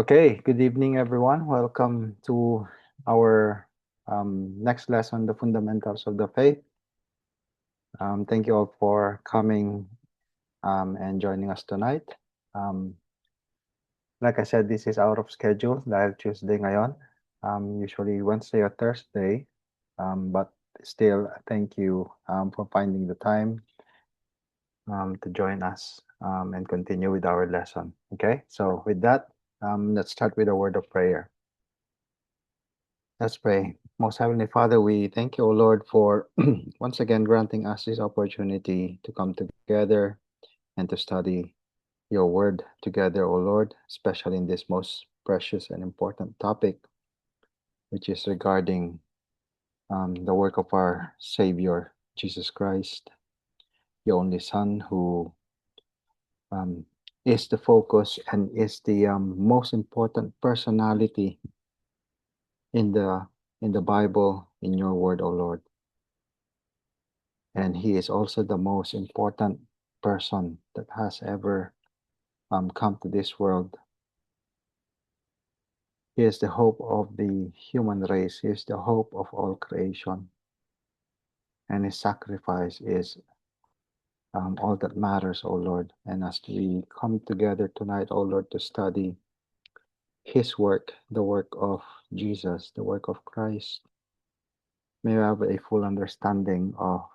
Okay, good evening, everyone. Welcome to our next lesson, the fundamentals of the faith. Thank you all for coming and joining us tonight. Um, like I said, this is out of schedule dahil Tuesday ngayon. Usually Wednesday or Thursday, but still, thank you for finding the time to join us and continue with our lesson. Okay, so with that, let's start with a word of prayer. Let's pray. Most Heavenly Father, we thank you, O Lord, for once again granting us this opportunity to come together and to study your word together, O Lord, especially in this most precious and important topic, which is regarding the work of our Savior, Jesus Christ, your only Son, who um, is the focus and is the most important personality in the in the Bible, in your word, O Lord. And he is also the most important person that has ever come to this world. He is the hope of the human race. He is the hope of all creation. And his sacrifice is all that matters, O Lord. And as we come together tonight, O Lord, to study his work, the work of Jesus, the work of Christ, may we have a full understanding of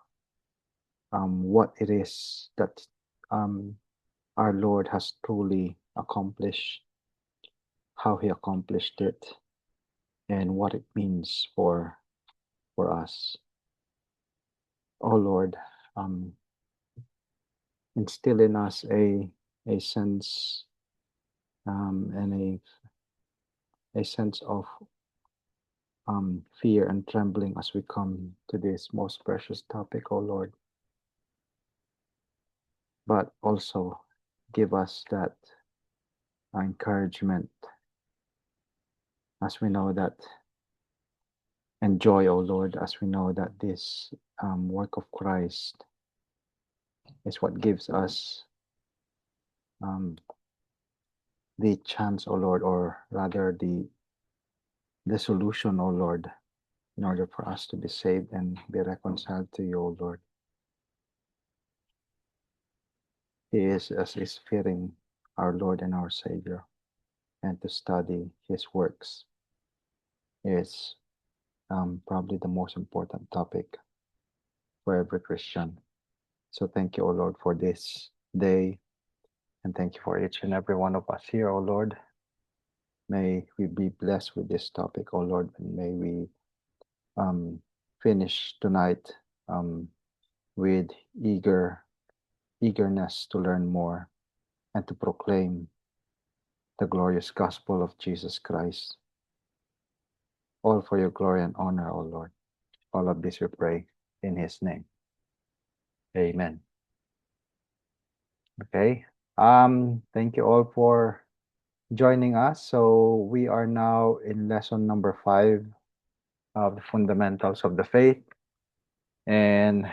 what it is that um, our Lord has truly accomplished, how he accomplished it, and what it means for us. Oh Lord, um, instill in us a sense and a sense of fear and trembling as we come to this most precious topic, oh Lord. But also give us that encouragement as we know that, and joy, oh Lord, as we know that this work of Christ is what gives us um, the chance, O Lord, or rather the solution, O Lord, in order for us to be saved and be reconciled to you, O Lord. He is as is fitting our Lord and our Savior, and to study his works is probably the most important topic for every Christian. So thank you, O Lord, for this day, and thank you for each and every one of us here, O Lord. May we be blessed with this topic, O Lord, and may we um, finish tonight um, with eagerness to learn more and to proclaim the glorious gospel of Jesus Christ. All for your glory and honor, O Lord. All of this we pray in his name. Amen. Okay. Thank you all for joining us. So we are now in lesson number 5 of the fundamentals of the faith. And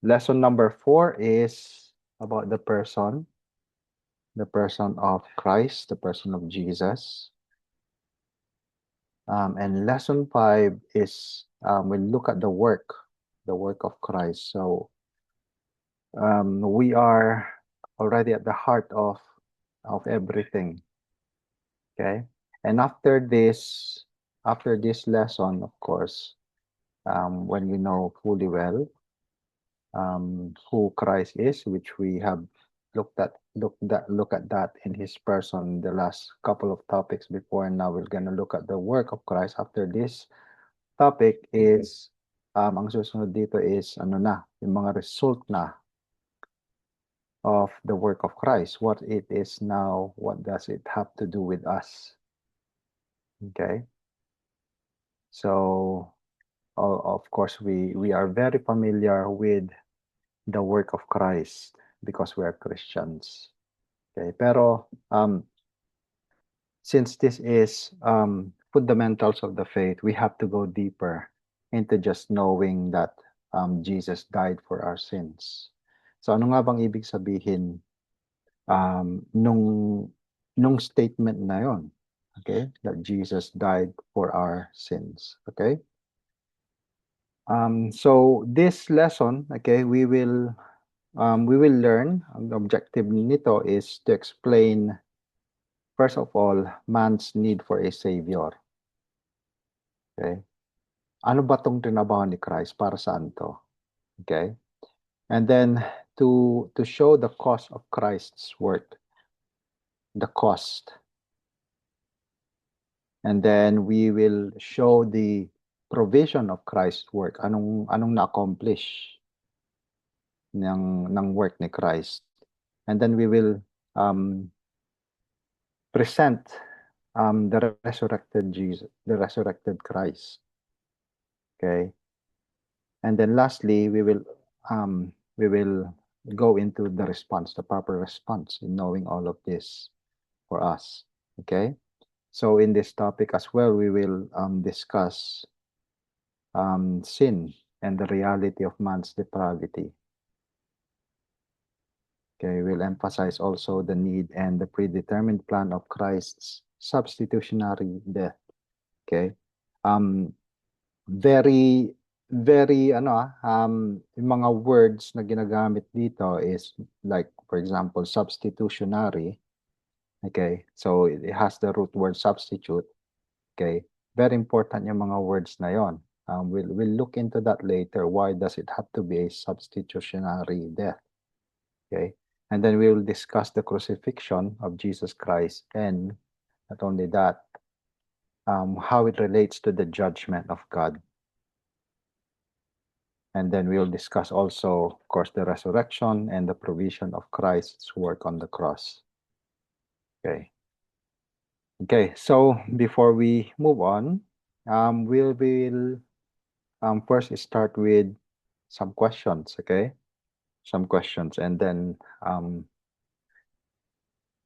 lesson number 4 is about the person of Christ, the person of Jesus. And lesson 5 is we look at the work of Christ. So we are already at the heart of everything. Okay, and after this lesson, of course, when we know fully well who Christ is, which we have look at that in his person the last couple of topics before, and now we're gonna look at the work of Christ. After this topic is ang susunod dito is ano na, yung mga result na of the work of Christ. What it is now, what does it have to do with us? Okay, so of course we are very familiar with the work of Christ because we are Christians. Okay, pero since this is fundamentals of the faith, we have to go deeper into just knowing that Jesus died for our sins. So ano nga bang ibig sabihin nung statement na yon? Okay, that Jesus died for our sins. Okay. So this lesson, okay, we will learn. Ang objective nito is to explain, first of all, man's need for a savior. Okay, ano ba tong trinabaho ni Christ, para saan to? Okay, and then to show the cost of Christ's work, the cost, and then we will show the provision of Christ's work. Anong na-accomplish ng work ni Christ, and then we will um, present the resurrected Jesus, the resurrected Christ. Okay, and then lastly, we will go into the response, the proper response in knowing all of this for us. Okay, so in this topic as well, we will discuss sin and the reality of man's depravity. Okay, we'll emphasize also the need and the predetermined plan of Christ's substitutionary death. Okay, very yung mga words na ginagamit dito is like, for example, substitutionary. Okay, so it has the root word substitute. Okay, very important yung mga words na yon. We'll look into that later. Why does it have to be a substitutionary death? Okay, and then we will discuss the crucifixion of Jesus Christ, and not only that, how it relates to the judgment of God. And then we'll discuss also, of course, the resurrection and the provision of Christ's work on the cross. Okay. Okay, so before we move on, we will first start with some questions, okay? Some questions, and then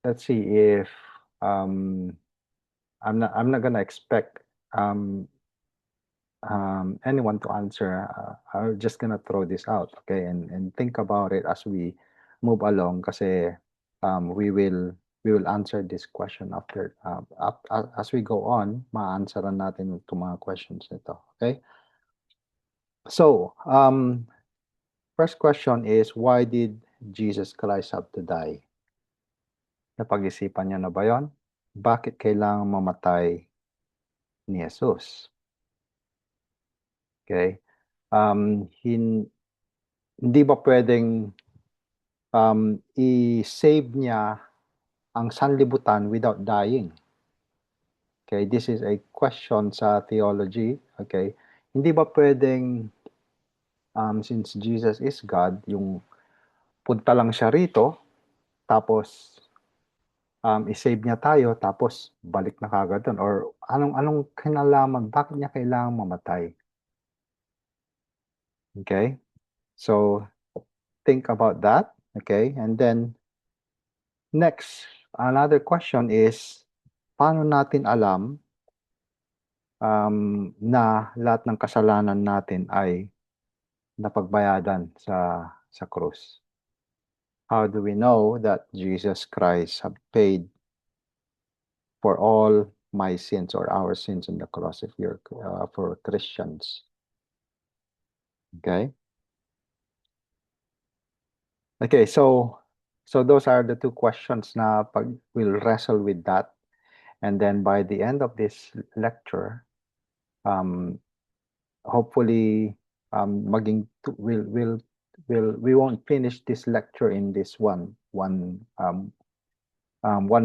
let's see if I'm not gonna expect anyone to answer. I'm just gonna throw this out, okay, and think about it as we move along, kasi we will answer this question after as we go on. Ma-answeran natin itong mga questions nito, okay? So first question is, why did Jesus Christ have to die? Napag-isipan niyo na ba yon? Bakit kailangan mamatay ni Jesus? Okay, hindi ba pwedeng i-save niya ang sanlibutan without dying? Okay, this is a question sa theology. Okay, hindi ba pwedeng since Jesus is God, yung punta lang siya rito, tapos i-save niya tayo, tapos balik na kagad doon? Or anong kinalaman, bakit niya kailangang mamatay? Okay, so think about that. Okay, and then next, another question is, paano natin alam na lahat ng kasalanan natin ay napagbayadan sa krus? How do we know that Jesus Christ have paid for all my sins or our sins on the cross if you're for Christians? Okay. Okay, so those are the two questions na we'll wrestle with that, and then by the end of this lecture, hopefully we won't finish this lecture in this one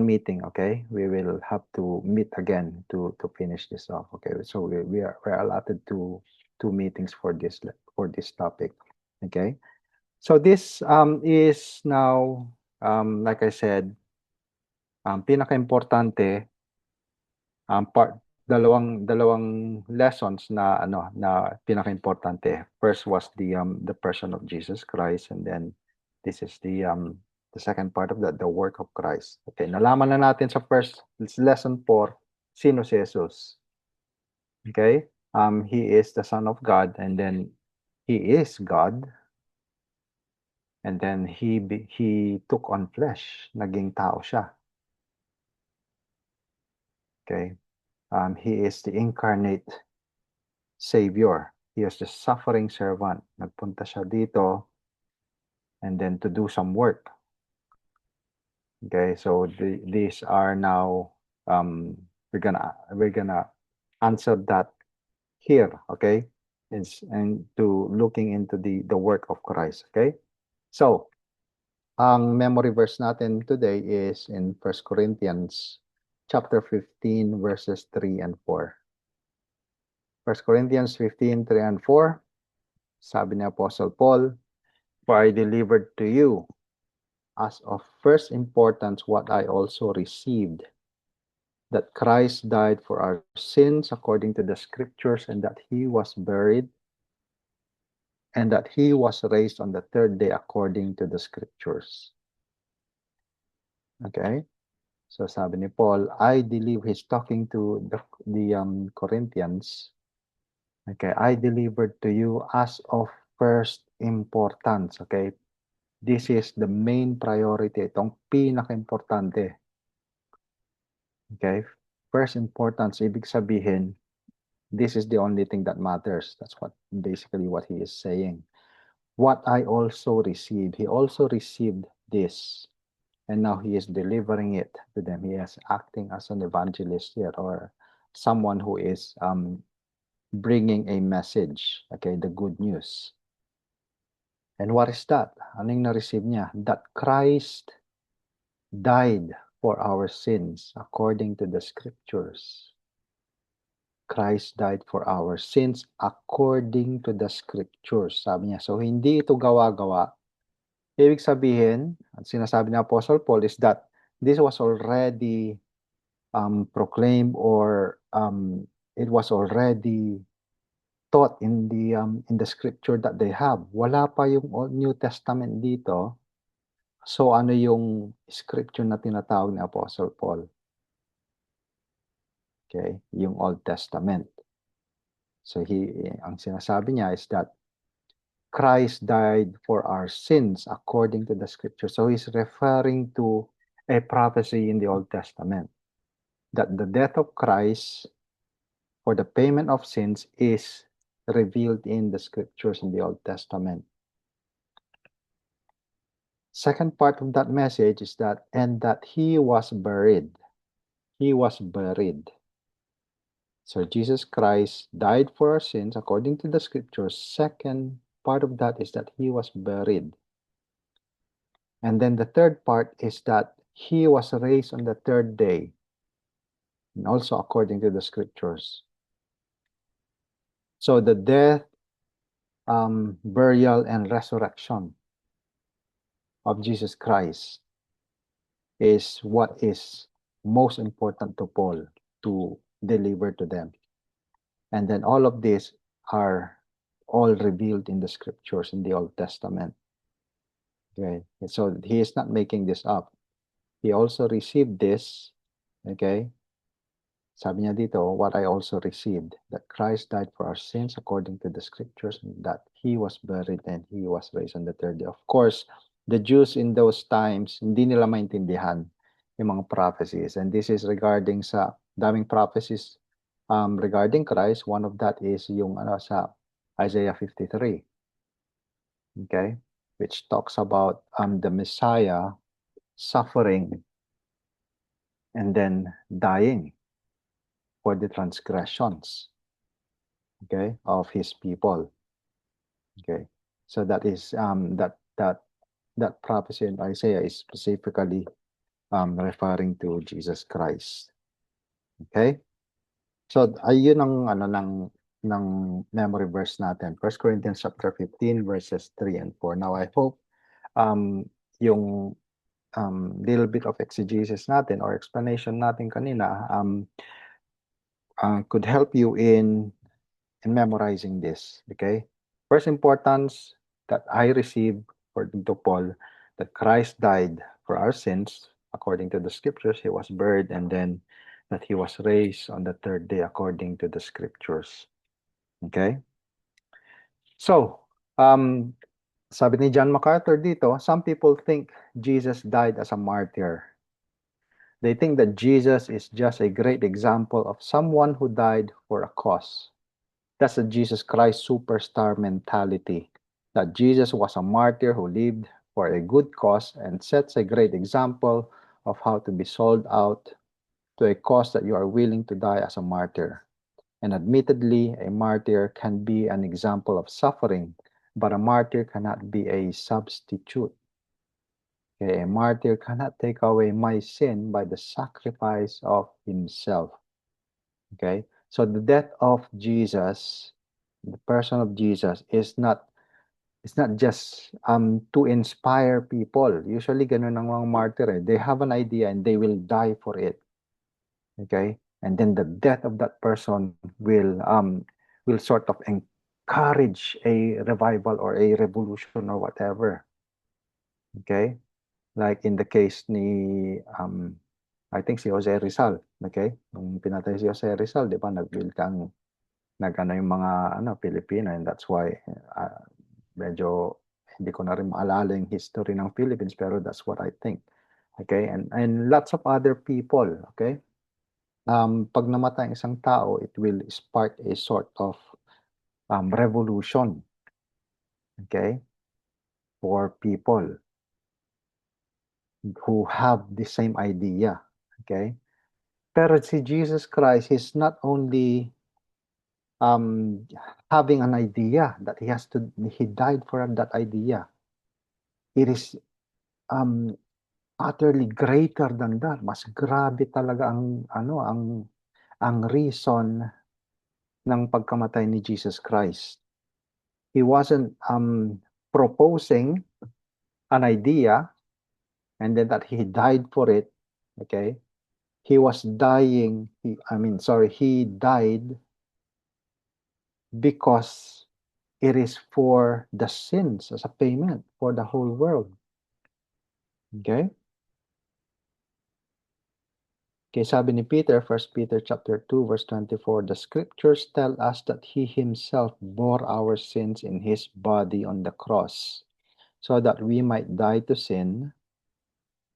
meeting. Okay, we will have to meet again to finish this off. Okay, so we're allotted to 2 meetings for this topic. Okay, so this is now like I said, pinaka-importante dalawang lessons na pinaka-importante. First was the person of Jesus Christ, and then this is the second part of the work of Christ. Okay, nalaman na natin sa first lesson 4, sino si Jesus. Okay? He is the Son of God, and then he is God. And then he took on flesh, naging tao siya. Okay? He is the incarnate Savior. He is the suffering servant. Nagpunta siya dito and then to do some work. Okay, so these are now we're gonna answer that here, okay? And to looking into the work of Christ, okay? So, ang memory verse natin today is in 1 Corinthians chapter 15 verses 3 and 4. 1 Corinthians 15, 3 and 4, sabi ni Apostle Paul, "For I delivered to you as of first importance what I also received, that Christ died for our sins according to the scriptures, and that he was buried, and that he was raised on the third day according to the scriptures." Okay? So sabi ni Paul, I believe he's talking to the Corinthians. Okay, I delivered to you as of first importance. Okay, this is the main priority. Itong pinaka-importante. Okay, first importance, ibig sabihin, this is the only thing that matters. That's what basically what he is saying. What I also received, he also received this. And now he is delivering it to them. He is acting as an evangelist here, or someone who is bringing a message, okay, the good news. And what is that? Ano yung na-receive niya? That Christ died for our sins according to the scriptures. Christ died for our sins according to the scriptures. Sabi niya, so hindi ito gawa-gawa. Ibig sabihin, ang sinasabi ni Apostle Paul is that this was already proclaimed, or it was already taught in the scripture that they have. Wala pa yung New Testament dito. So ano yung scripture na tinatawag ni Apostle Paul? Okay, yung Old Testament. So ang sinasabi niya is that Christ died for our sins according to the scripture. So he's referring to a prophecy in the Old Testament, that the death of Christ for the payment of sins is revealed in the scriptures in the Old Testament. Second part of that message is that, and that he was buried. He was buried. So Jesus Christ died for our sins according to the scriptures. Second part of that is that he was buried. And then the third part is that he was raised on the third day, and also according to the scriptures. So the death, burial, and resurrection of Jesus Christ is what is most important to Paul to deliver to them. And then all of these are all revealed in the scriptures in the Old Testament. Okay, so he is not making this up. He also received this, okay? Sabi niya dito, what I also received, that Christ died for our sins according to the scriptures, and that he was buried and he was raised on the third day. Of course, the Jews in those times, hindi nila maintindihan yung mga prophecies. And this is regarding sa daming prophecies regarding Christ. One of that is yung sa Isaiah 53. Okay? Which talks about the Messiah suffering and then dying for the transgressions, okay, of his people. Okay, so that is that prophecy in Isaiah is specifically referring to Jesus Christ. Okay, so ayun ang ng memory verse natin, 1 Corinthians chapter 15 verses 3 and 4. Now I hope yung little bit of exegesis natin or explanation natin kanina could help you in memorizing this. Okay, first importance that I received according to Paul, that Christ died for our sins according to the scriptures. He was buried, and then that he was raised on the third day according to the scriptures. Okay, so sabi ni John MacArthur dito, some people think Jesus died as a martyr. They think that Jesus is just a great example of someone who died for a cause. That's the Jesus Christ superstar mentality. That Jesus was a martyr who lived for a good cause and sets a great example of how to be sold out to a cause that you are willing to die as a martyr. And admittedly, a martyr can be an example of suffering, but a martyr cannot be a substitute. Okay, a martyr cannot take away my sin by the sacrifice of himself. Okay, so the death of Jesus, the person of Jesus, is not it's not just to inspire people. Usually, ganun ang mga martyr. They have an idea and they will die for it. Okay, and then the death of that person will sort of encourage a revival or a revolution or whatever. Okay, like in the case ni I think si Jose Rizal. Okay, nung pinatay si Jose Rizal, di ba, nag-ano yung mga Pilipino, and that's why medyo hindi ko na rin maalala yung history ng Philippines, pero that's what I think. Okay, and lots of other people. Okay, pag namatay ang isang tao, it will spark a sort of revolution, okay, for people who have the same idea, okay. Pero si Jesus Christ is not only um, having an idea that he died for that idea. It is um, utterly greater than that. Mas grabe talaga ang reason ng pagkamatay ni Jesus Christ. He wasn't proposing an idea and then that he died for it. Okay, he was dying. He died because it is for the sins as a payment for the whole world. Okay? Okay, sabi ni Peter, 1 Peter chapter 2 verse 24, the scriptures tell us that he himself bore our sins in his body on the cross, so that we might die to sin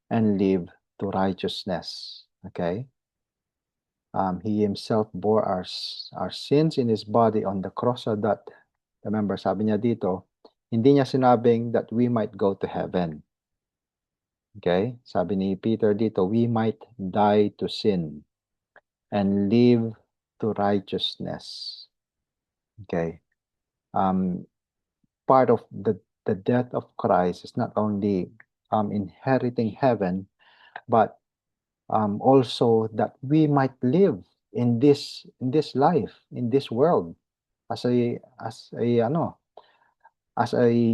and live to righteousness. Okay? He himself bore our sins in his body on the cross, so that, remember, sabi niya dito, hindi niya sinabing that we might go to heaven. Okay? Sabi ni Peter dito, we might die to sin and live to righteousness. Okay? Part of the death of Christ is not only inheriting heaven, but also that we might live in this life, in this world, as a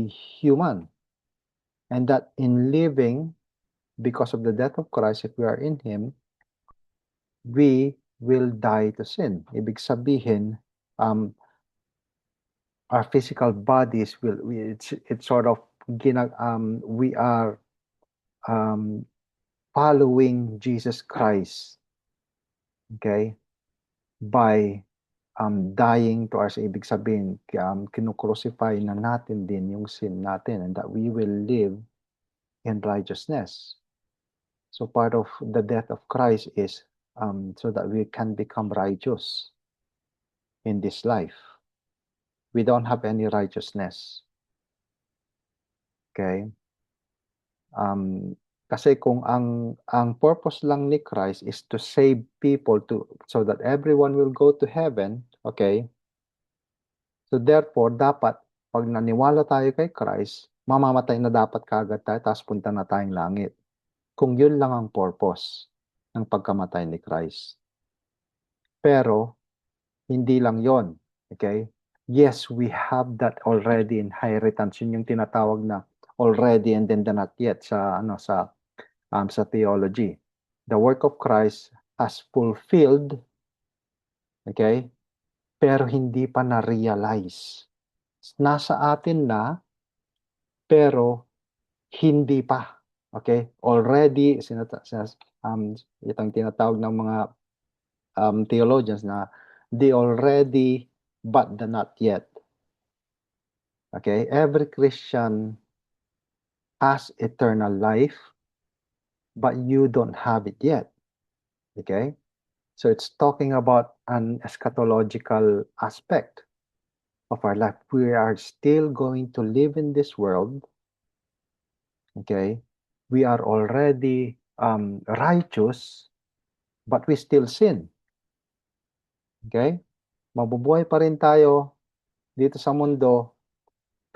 human, and that in living because of the death of Christ, if we are in Him, we will die to sin. Ibig sabihin, our physical bodies it's sort of we are following Jesus Christ, okay, by dying to ours. Ibig sabihin, kinukrucify na natin din yung sin natin, and that we will live in righteousness. So part of the death of Christ is so that we can become righteous in this life. We don't have any righteousness. Okay? Kasi kung ang purpose lang ni Christ is to save people so that everyone will go to heaven, okay? So therefore, dapat pag naniwala tayo kay Christ, mamamatay na dapat kaagad tayo, tapos punta na tayong langit. Kung yun lang ang purpose ng pagkamatay ni Christ. Pero, hindi lang yon, okay? Yes, we have that already inheritance. Yun yung tinatawag na already and then the not yet sa theology. The work of Christ has fulfilled, okay? Pero hindi pa na-realize. Nasa atin na, pero hindi pa. Okay? Already, itong tinatawag ng mga theologians na the already but the not yet. Okay? Every Christian has eternal life, but you don't have it yet. Okay? So it's talking about an eschatological aspect of our life. We are still going to live in this world. Okay? We are already righteous, but we still sin. Okay? Mabubuhay pa rin tayo dito sa mundo,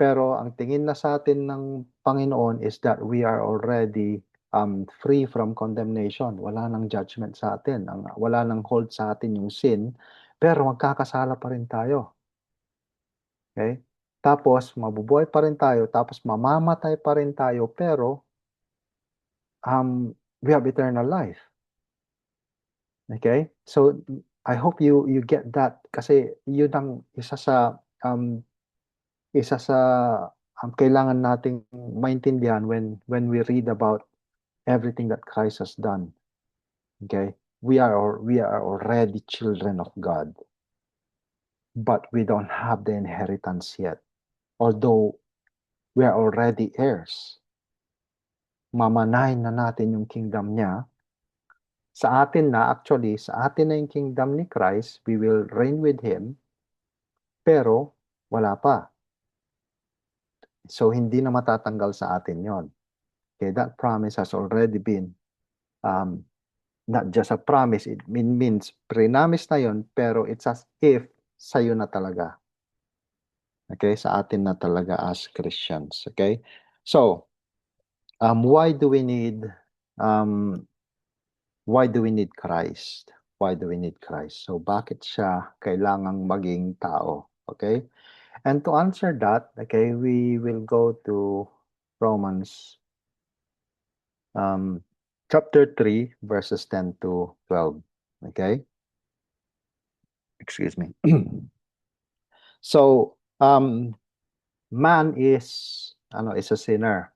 pero ang tingin na sa atin ng Panginoon is that we are already free from condemnation. Wala nang judgment sa atin. Wala nang hold sa atin yung sin, pero magkakasala pa rin tayo. Okay? Tapos, mabubuhay pa rin tayo, tapos mamamatay pa rin tayo, pero we have eternal life. Okay? So, I hope you get that kasi yun ang isa sa kailangan nating maintindihan when we read about everything that Christ has done. Okay? We are already children of God, but we don't have the inheritance yet. Although we are already heirs, mamanahin na natin yung kingdom niya. Sa atin na, actually, sa atin na yung kingdom ni Christ, we will reign with Him, pero wala pa. So, hindi na matatanggal sa atin yon. Okay, that promise has already been not just a promise, it means pre-promise na yon, pero it's as if sa'yo na talaga. Okay, sa atin na talaga as Christians. Okay, so why do we need Christ? Why do we need Christ? So bakit siya kailangang maging tao? Okay, and to answer that, okay, we will go to Romans chapter 3 verses 10 to 12. Okay, excuse me. So man is a sinner.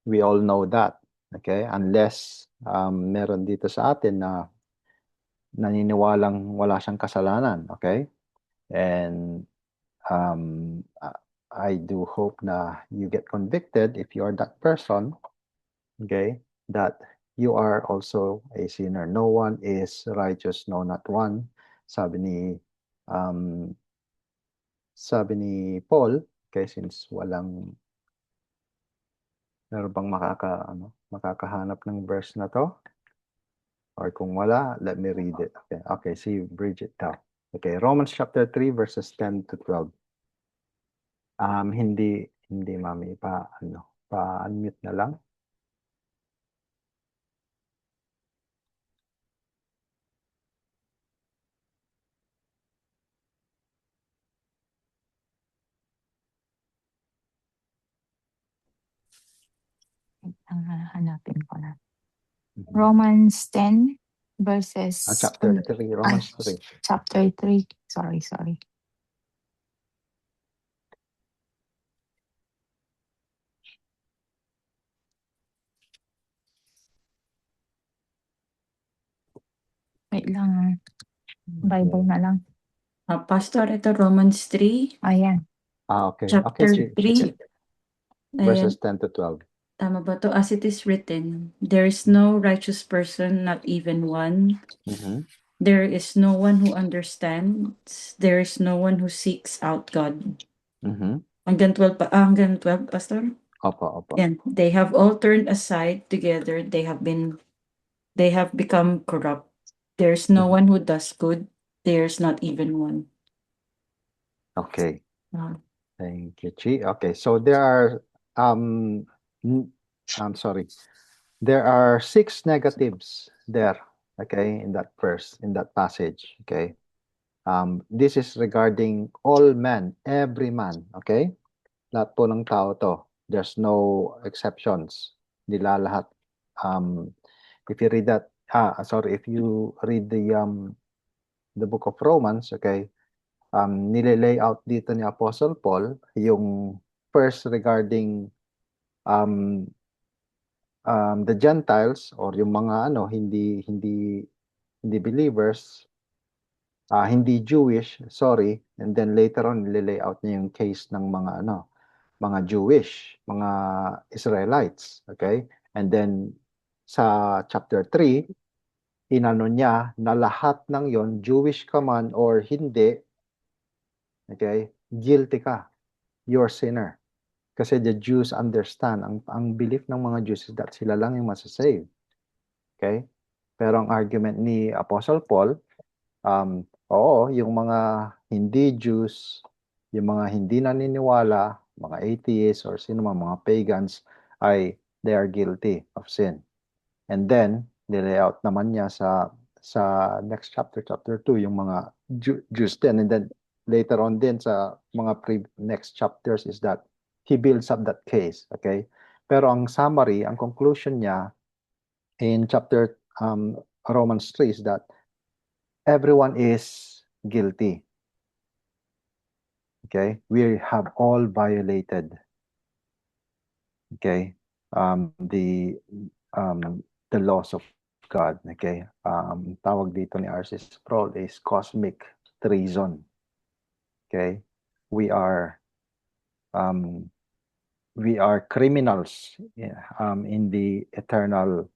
We all know that. Okay, unless meron dito sa atin na naniniwalang wala siyang kasalanan. Okay, and I do hope na you get convicted if you are that person. Okay, that you are also a sinner. No one is righteous, no, not one. Sabi ni Paul, okay, since meron bang makakahanap ng verse na to? Or kung wala, let me read it. Okay, see Bridget daw. Okay, Romans chapter 3 verses 10 to 12. Hindi mami, pa-unmute na lang. Hanapin ko na. Romans 10 verses... chapter 3, Romans 3. Chapter 3. Sorry. Wait lang. Bible na lang. Pastor, ito Romans 3, Ayan. Okay. chapter Okay, 3. verses 10 to 12. Tama ba to? As it is written, there is no righteous person, not even one. Mhm. There is no one who understands. There is no one who seeks out God. Mhm. Hanggang 12, Pastor? Opo. Yan. They have all turned aside together. They have become corrupt. There's no one who does good. There's not even one. Okay. Ah. Thank you, Chi. Okay, so there are I'm sorry. There are 6 negatives there, okay, in that verse, in that passage, okay? This is regarding all men, every man, okay? Lahat po ng tao to. There's no exceptions. Nila lahat. If you read that, if you read the book of Romans, okay, nililay out dito ni Apostle Paul yung first regarding the Gentiles or yung mga hindi believers, hindi Jewish, sorry, and then later on nililay out niya yung case ng mga Jewish, mga Israelites, okay? And then sa chapter 3, inano niya na lahat ng yon, Jewish ka man or hindi, okay, guilty ka. You're sinner. Kasi the Jews understand, ang belief ng mga Jews is that sila lang yung masasave. Okay? Pero ang argument ni Apostle Paul, oo, yung mga hindi Jews, yung mga hindi naniniwala, mga atheists or sino mga pagans, they are guilty of sin. And then, nilay out naman niya sa next chapter, chapter 2, yung mga Jews din. And then, later on din sa mga next chapters is that he builds up that case. Okay? Pero ang summary, ang conclusion niya in chapter Romans 3 is that everyone is guilty. Okay? We have all violated, okay, the laws of God. Okay? Tawag dito ni R.C. Sproul is cosmic treason. Okay? We are criminals in the eternal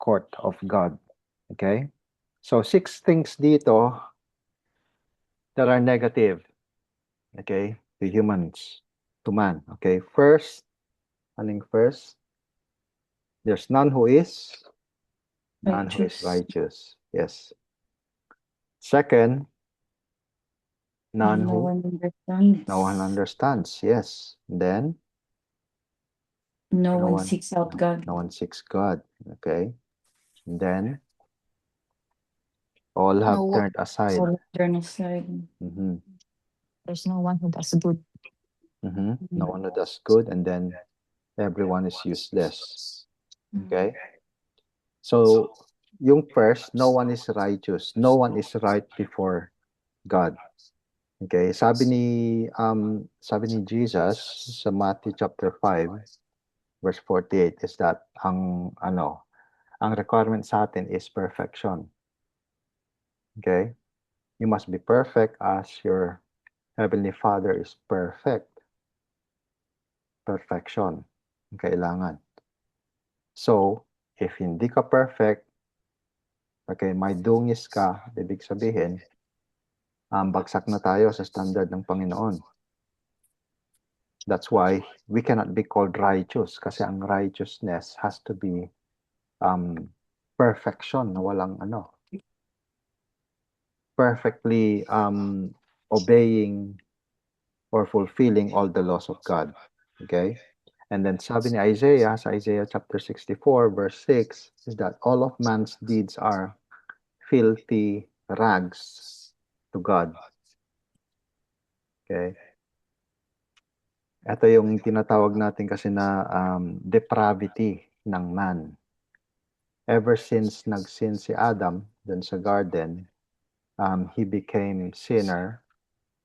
court of God. Okay? So 6 things dito that are negative, okay, to humans, to man. Okay? First, first, there's none who is righteous. Yes. Second, none No who one understands. no one understands. Yes. Then No one seeks out God. no one seeks God. Okay. And then all have No one- turned aside. All turn aside. Mhm. There's no one who does good. No one who does good, and then everyone is useless. Okay? So, yung first, no one is righteous. No one is right before God. Okay? Sabi ni Jesus sa Matthew chapter 5, verse 48 is that ang requirement sa atin is perfection. Okay? You must be perfect as your Heavenly Father is perfect. Perfection ang kailangan. So, if hindi ka perfect, okay, may dungis ka, ibig sabihin, bagsak na tayo sa standard ng Panginoon. That's why we cannot be called righteous kasi ang righteousness has to be perfection na walang perfectly obeying or fulfilling all the laws of God. Okay? And then sabi ni Isaiah, sa Isaiah chapter 64, verse 6, is that all of man's deeds are filthy rags to God. Okay? Ito yung tinatawag natin kasi na depravity ng man. Ever since nag-sin si Adam dun sa garden, he became sinner,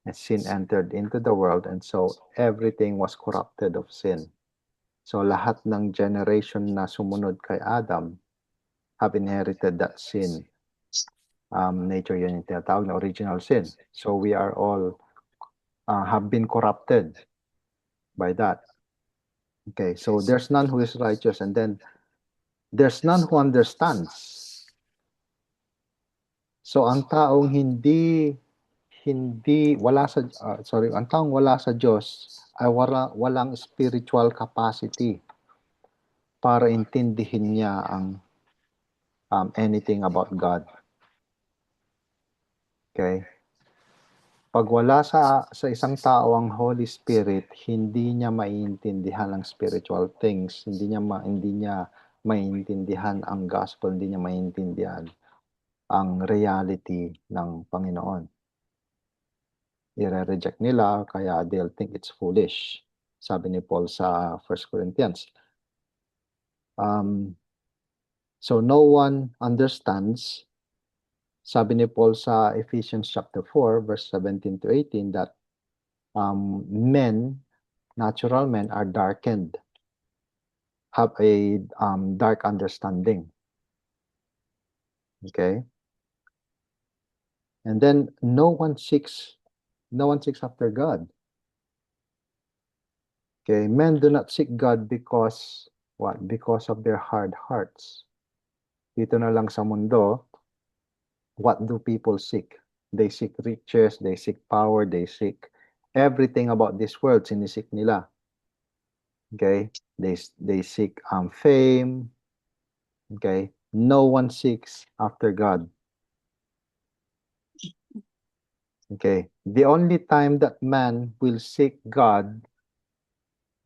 and sin entered into the world, and so everything was corrupted of sin. So lahat ng generation na sumunod kay Adam have inherited that sin. Nature yun yung tinatawag na original sin. So we are all have been corrupted by that. Okay, so there's none who is righteous, and then there's none who understands. So ang taong ang taong wala sa Diyos ay walang spiritual capacity para intindihin niya ang anything about God. Okay? Pag wala sa isang tao ang Holy Spirit, hindi niya maiintindihan ang spiritual things, hindi niya maiintindihan ang gospel, hindi niya maiintindihan ang reality ng Panginoon. I-reject nila, kaya they'll think it's foolish. Sabi ni Paul sa 1 Corinthians. So no one understands. Sabi ni Paul sa Ephesians chapter 4, verse 17 to 18, that natural men are darkened, have a dark understanding. Okay? And then no one seeks after God. Okay, men do not seek God because what? Because of their hard hearts. dito na lang sa mundo, what do people seek? They seek riches, they seek power, they seek everything about this world, sinisik nila. Okay? They seek fame. Okay? No one seeks after God. Okay? The only time that man will seek God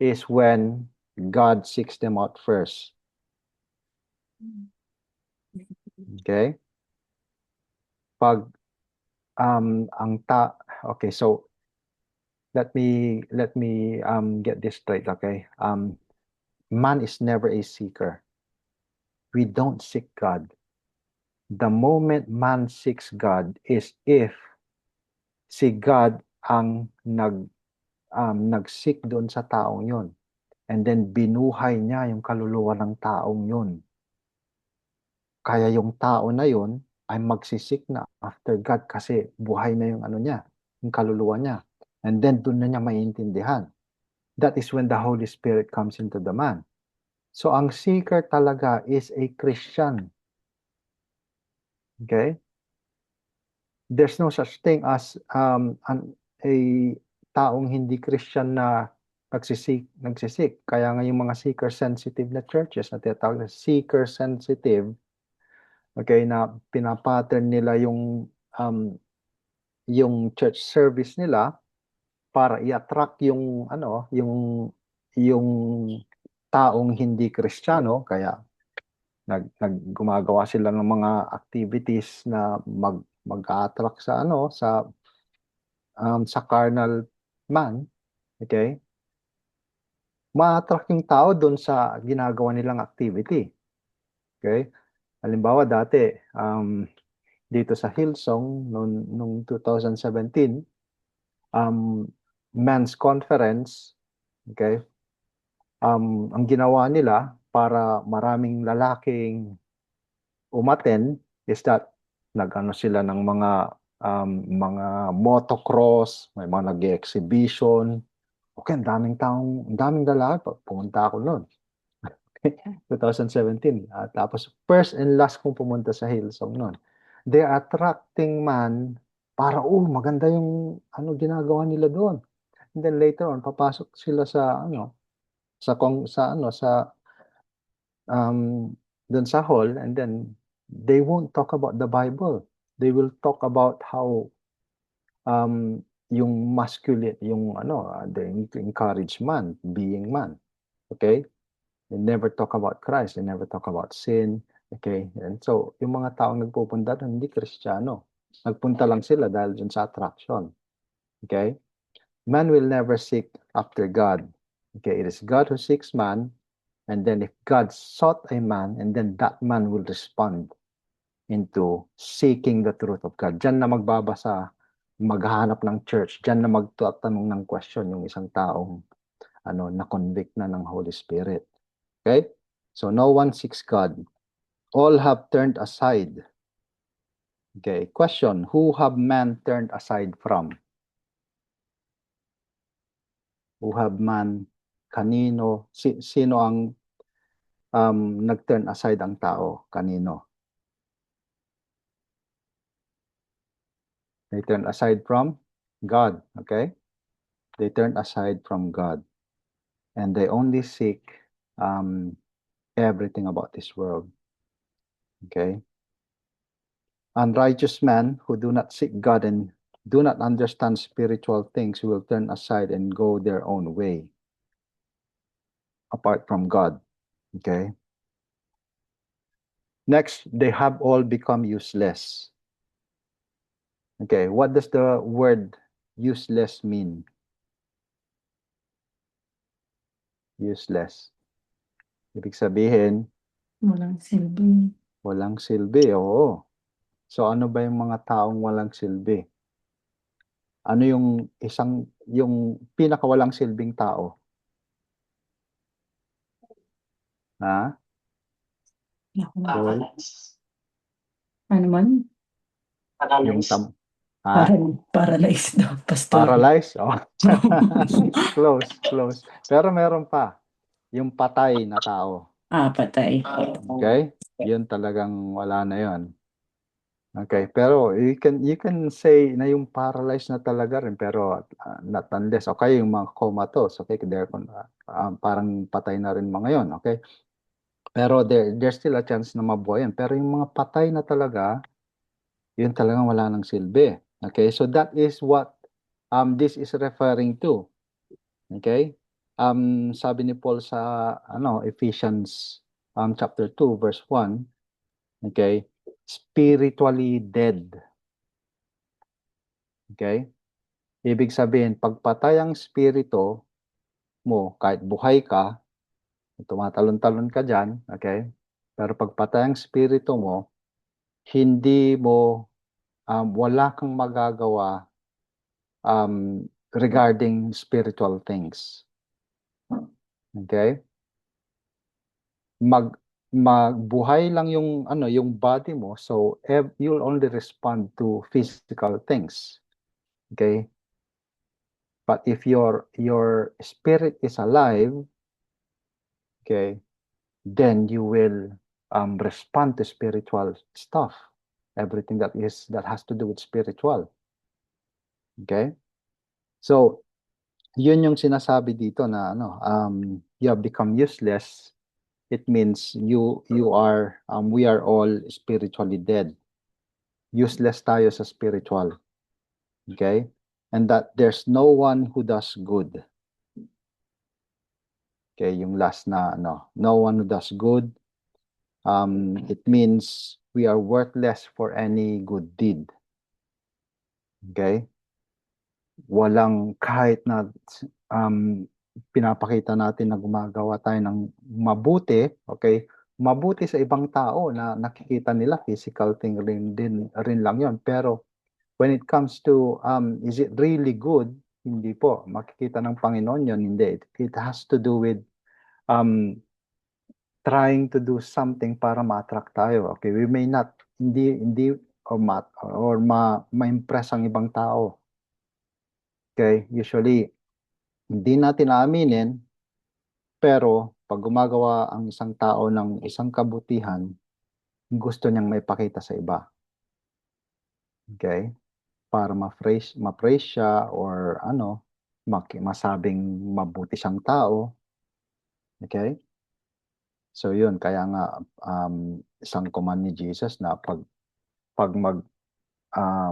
is when God seeks them out first. Okay? Pag okay, so let me get this straight, okay? Man is never a seeker. We don't seek God. The moment man seeks God is if si God ang nag-seek doon sa taong yun. And then binuhay niya yung kaluluwa ng taong yun. Kaya yung tao na yun ay magsisik na after God kasi buhay na yung niya, yung kaluluwa niya. And then doon na niya maintindihan. That is when the Holy Spirit comes into the man. So ang seeker talaga is a Christian. Okay? There's no such thing as a taong hindi Christian na nagsisik. Kaya nga yung mga seeker-sensitive na churches na tinatawag na seeker-sensitive, okay, na pinapattern nila yung church service nila para i-attract yung yung taong hindi Kristiyano, kaya gumagawa sila ng mga activities na mag-attract sa carnal man, okay? Ma-attract yung tao doon sa ginagawa nilang activity. Okay? Halimbawa dati, dito sa Hillsong nung 2017, men's conference, okay? Ang ginawa nila para maraming lalaking umattend is that nag-ano sila ng mga motocross, may mga nag-exhibition. Okay, ang daming lalaki. Pumunta ako noon. 2017. Tapos first and last kong pumunta sa Hillsong noon. They're attracting man para maganda yung ginagawa nila doon. And then later on papasok sila sa doon sa hall, and then they won't talk about the Bible. They will talk about how yung masculine, they encourage man, being man. Okay? They never talk about Christ. They never talk about sin. Okay? And so, yung mga taong nagpupunta doon, hindi Kristiyano. Nagpunta lang sila dahil dun sa attraction. Okay? Man will never seek after God. Okay? It is God who seeks man. And then if God sought a man, and then that man will respond into seeking the truth of God. Diyan na maghahanap ng church. Diyan na magtatanong ng question yung isang taong na-convict na ng Holy Spirit. Okay? So no one seeks God. All have turned aside. Okay, question, who have man turned aside from? Who have man, kanino, sino ang nag-turn aside ang tao? Kanino? They turn aside from God, okay? They turn aside from God. And they only seek everything about this world. Okay? Unrighteous men who do not seek God and do not understand spiritual things will turn aside and go their own way apart from God. Okay? Next, they have all become useless. Okay, what does the word useless mean? Useless. Ibig sabihin, Walang silbi. walang silbi, oo. So ano ba yung mga taong walang silbi? Ano yung pinakawalang silbing tao? Ha? Paul? Ano man? Yung ha? Paralyzed daw, pastor. Paralyzed? Oh. Close. Pero meron pa. Yung patay na tao. Patay. Okay? Yun talagang wala na yun. Okay, pero you can say na yung paralyzed na talaga rin, pero not unless, okay, yung mga comatose, okay, parang patay na rin mga yun, okay? Pero there's still a chance na mabuhay yan. Pero yung mga patay na talaga, yun talagang wala nang silbi. Okay, so that is what this is referring to. Okay? Sabi ni Paul sa Ephesians chapter 2 verse 1, okay? Spiritually dead. Okay? Ibig sabihin, pag patay ang spirito mo, kahit buhay ka, tumatalon-talon ka dyan, okay? Pero pag patay ang spirito mo, hindi mo, wala kang magagawa regarding spiritual things. Okay? Magbuhay lang yung yung body mo, so you'll only respond to physical things. Okay? But if your spirit is alive, okay, then you will respond to spiritual stuff, everything that has to do with spiritual. Okay? So, yun yung sinasabi dito na you have become useless. It means we are all spiritually dead. Useless tayo sa spiritual. Okay? And that there's no one who does good. Okay, yung last na no one who does good. It means we are worthless for any good deed. Okay? Walang kahit na pinapakita natin na gumagawa tayo ng mabuti, okay? Mabuti sa ibang tao na nakikita nila physical thing rin lang 'yon. Pero when it comes to is it really good? Hindi po. Makikita ng Panginoon 'yon, hindi. It has to do with trying to do something para ma-attract tayo. Okay, we may not hindi ma-impress ang ibang tao. Okay, usually hindi natin aaminin, pero pag gumagawa ang isang tao ng isang kabutihan, gusto niyang maipakita sa iba. Okay? Para ma-praise siya or masabing mabuti siyang tao. Okay? So yun, kaya nga isang command ni Jesus na pag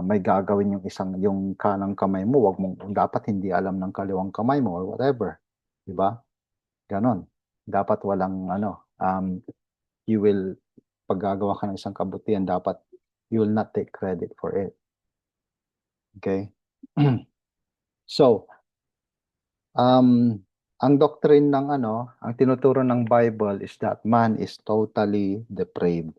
may gagawin yung kanang kamay mo, dapat hindi alam ng kaliwang kamay mo or whatever. 'Di ba? Ganon. Dapat walang you will, pag gagawa ka ng isang kabutihan, dapat you will not take credit for it. Okay? So, ang doctrine ng ang tinuturo ng Bible is that man is totally depraved.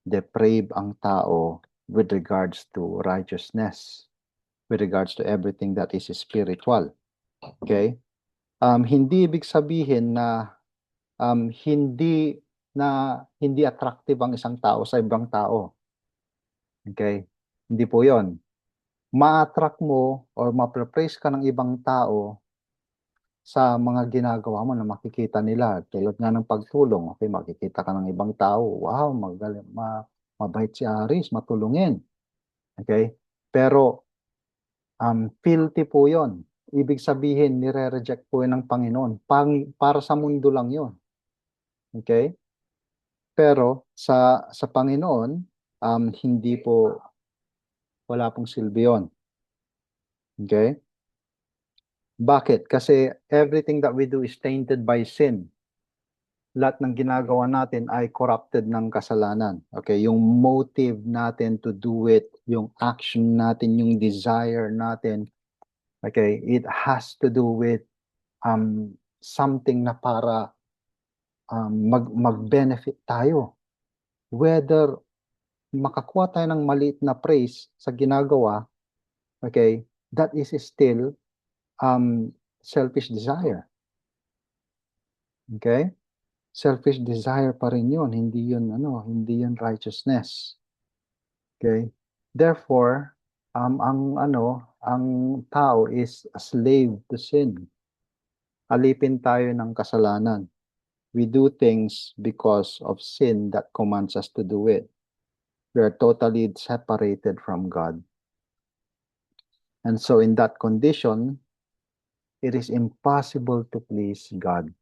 Depraved ang tao with regards to righteousness, with regards to everything that is spiritual. Okay? Hindi ibig sabihin na hindi attractive ang isang tao sa ibang tao. Okay? Hindi po 'yon. Ma-attract mo or ma-praise ka ng ibang tao sa mga ginagawa mo na makikita nila. Tulad nga ng pagtulong, okay, makikita ka ng ibang tao, wow, magaling, mabait si Aris, matulungin. Okay? Pero filthy po 'yon. Ibig sabihin, nire-reject po 'yan ng Panginoon. Para sa mundo lang 'yon. Okay? Pero sa Panginoon, hindi po, wala pong silbi 'yon. Okay? Bakit? Kasi everything that we do is tainted by sin. Lahat ng ginagawa natin ay corrupted ng kasalanan. Okay? Yung motive natin to do it, yung action natin, yung desire natin, okay, it has to do with something na para mag-benefit tayo. Whether makakuha tayo ng maliit na praise sa ginagawa, okay, that is still selfish desire. Okay? Selfish desire pa rin 'yun, hindi 'yun righteousness. Okay? Therefore, ang tao is a slave to sin. Alipin tayo ng kasalanan. we do things because of sin that commands us to do it. We are totally separated from God. And so in that condition, it is impossible to please God.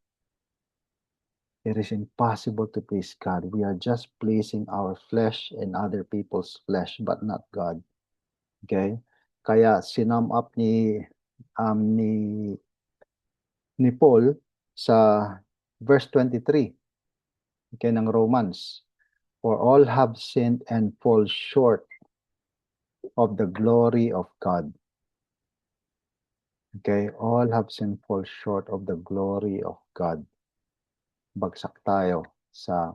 It is impossible to please God. We are just pleasing our flesh and other people's flesh, but not God. Okay? Kaya sinum up ni Paul sa verse 23, okay, ng Romans. For all have sinned and fall short of the glory of God. Okay, all have sinned, fall short of the glory of God. Bagsak tayo sa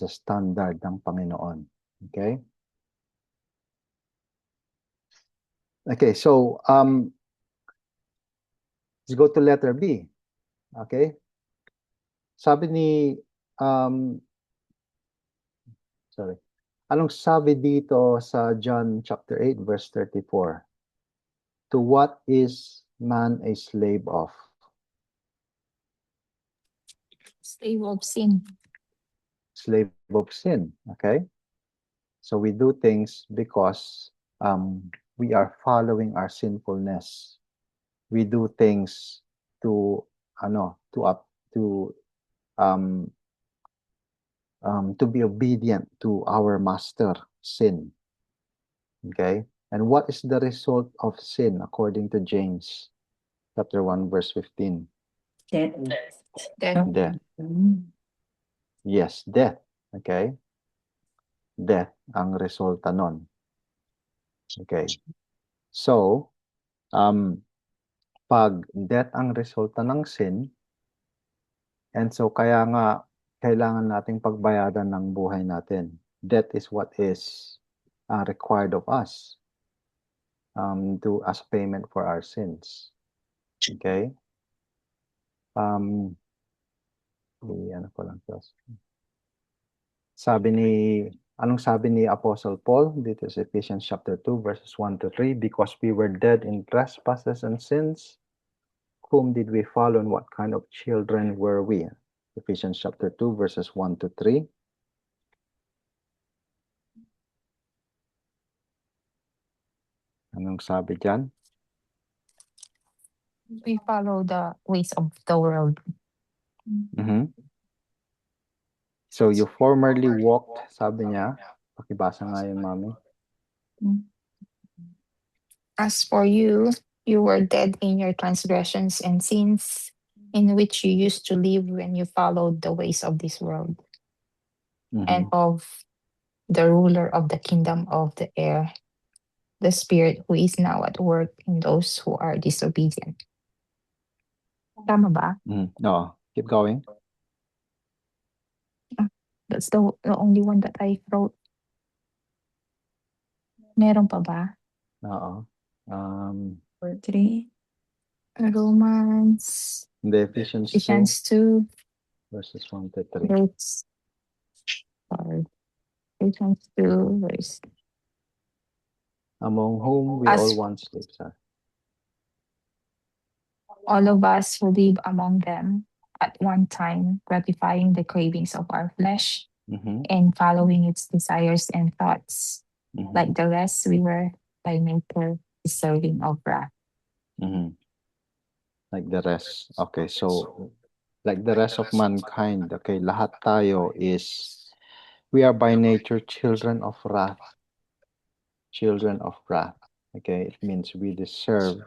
standard ng Panginoon. Okay? Okay, so let's go to letter B. Okay? Sabi ni anong sabi dito sa John chapter 8 verse 34? To what is man a slave of? Slave of sin. Slave of sin. Okay? So we do things because we are following our sinfulness. We do things to be obedient to our master, sin. Okay? And what is the result of sin according to James chapter 1 verse 15? Death. Death. Death. Mm. Yes, death. Okay? Death ang resulta nun. Okay. So, pag death ang resulta ng sin, and so kaya nga kailangan nating pagbayadan ng buhay natin. Death is what is required of us as payment for our sins. Okay? Ano ko lang to. Anong sabi ni Apostle Paul dito sa Ephesians chapter 2 verses 1 to 3? Because we were dead in trespasses and sins, whom did we follow and what kind of children were we? Ephesians chapter 2 verses 1 to 3. Anong sabi dyan? We follow the ways of the world. Mm-hmm. So you formerly walked, sabi niya. Pakibasa nga yun, Mami. As for you, you were dead in your transgressions and sins, in which you used to live when you followed the ways of this world and of the ruler of the kingdom of the air, the spirit who is now at work in those who are disobedient. Tama ba? No, keep going. That's the only one that I wrote. Meron pa ba? Oo. 4:3. Romans, Ephesians 2 Ephesians 2, verses 1 to 3. verse, sorry, Ephesians 2, verse. Among whom we As- all once lived. All of us who live among them at one time, gratifying the cravings of our flesh and following its desires and thoughts. Like the rest, we were by nature deserving of wrath. Like the rest. Okay, so like the rest of mankind, okay, lahat tayo we are by nature children of wrath. Children of wrath. Okay, it means we deserve,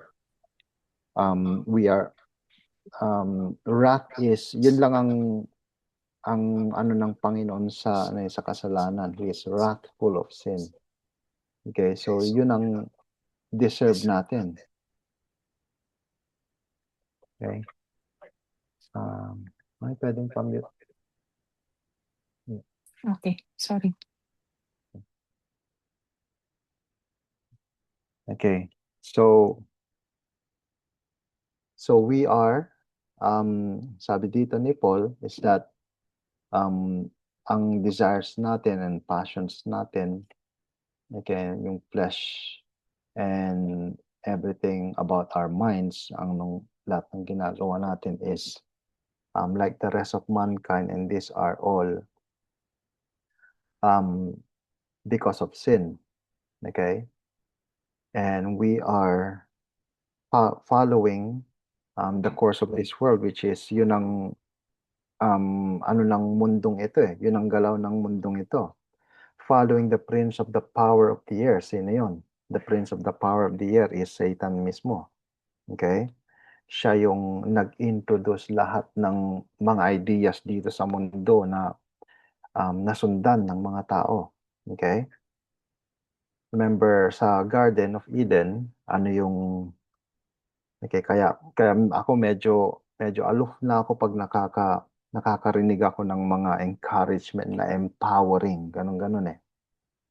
we are, wrath is, yun lang ang ano ng Panginoon sa kasalanan. He is wrathful of sin. Okay, so yun ang deserve natin. Okay. May pwedeng pamute. Okay, sorry. Okay. So we are, sabi dito ni Paul is that ang desires natin and passions natin, okay, yung flesh and everything about our minds, lahat ng ginagawa natin is like the rest of mankind, and these are all because of sin. Okay? And we are following the course of this world, which is yun ang ano ng mundong ito eh. Yun ang galaw ng mundong ito. Following the prince of the power of the air. Sino yun? The prince of the power of the air is Satan mismo. Okay? Siya yung nag-introduce lahat ng mga ideas dito sa mundo na nasundan ng mga tao. Okay? Remember sa Garden of Eden, ano yung okay, kaya ako medyo aloof na ako pag nakakarinig ako ng mga encouragement na empowering, ganun eh.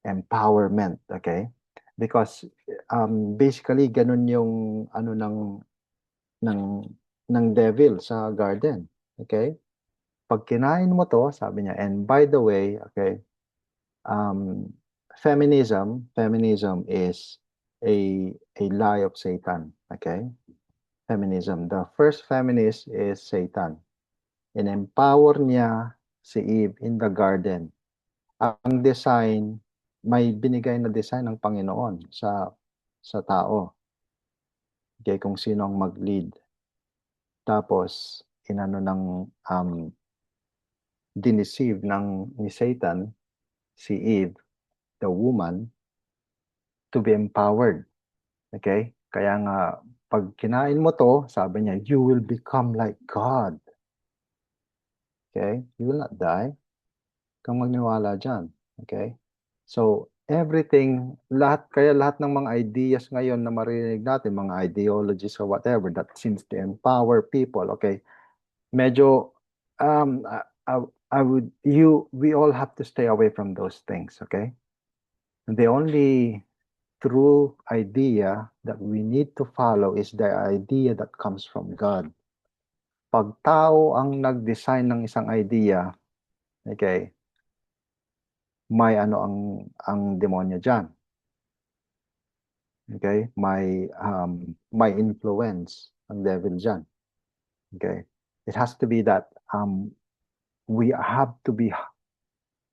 Empowerment, okay? Because basically ganun yung ano ng ng devil sa garden, okay? Pag kinain mo to, sabi niya, and by the way, okay, feminism is a lie of Satan, okay? Feminism. The first feminist is Satan. In-empower niya si Eve in the garden. Ang design, may binigay na design ng Panginoon sa tao. Okay, kung sino ang mag-lead. Tapos, inano ng diniceive ni Satan si Eve, the woman, to be empowered. Okay? Kaya nga, pag kinain mo to, sabi niya, you will become like God. Okay? You will not die. Kang magniwala dyan. Okay? So, everything, kaya lahat ng mga ideas ngayon na marinig natin, mga ideologies or whatever, that seems to empower people, okay? Medyo, we all have to stay away from those things, okay? The only true idea that we need to follow is the idea that comes from God. Pag tao ang nag-design ng isang idea, okay, may ano ang demonyo diyan. Okay? May influence ang devil diyan. Okay? It has to be that we have to be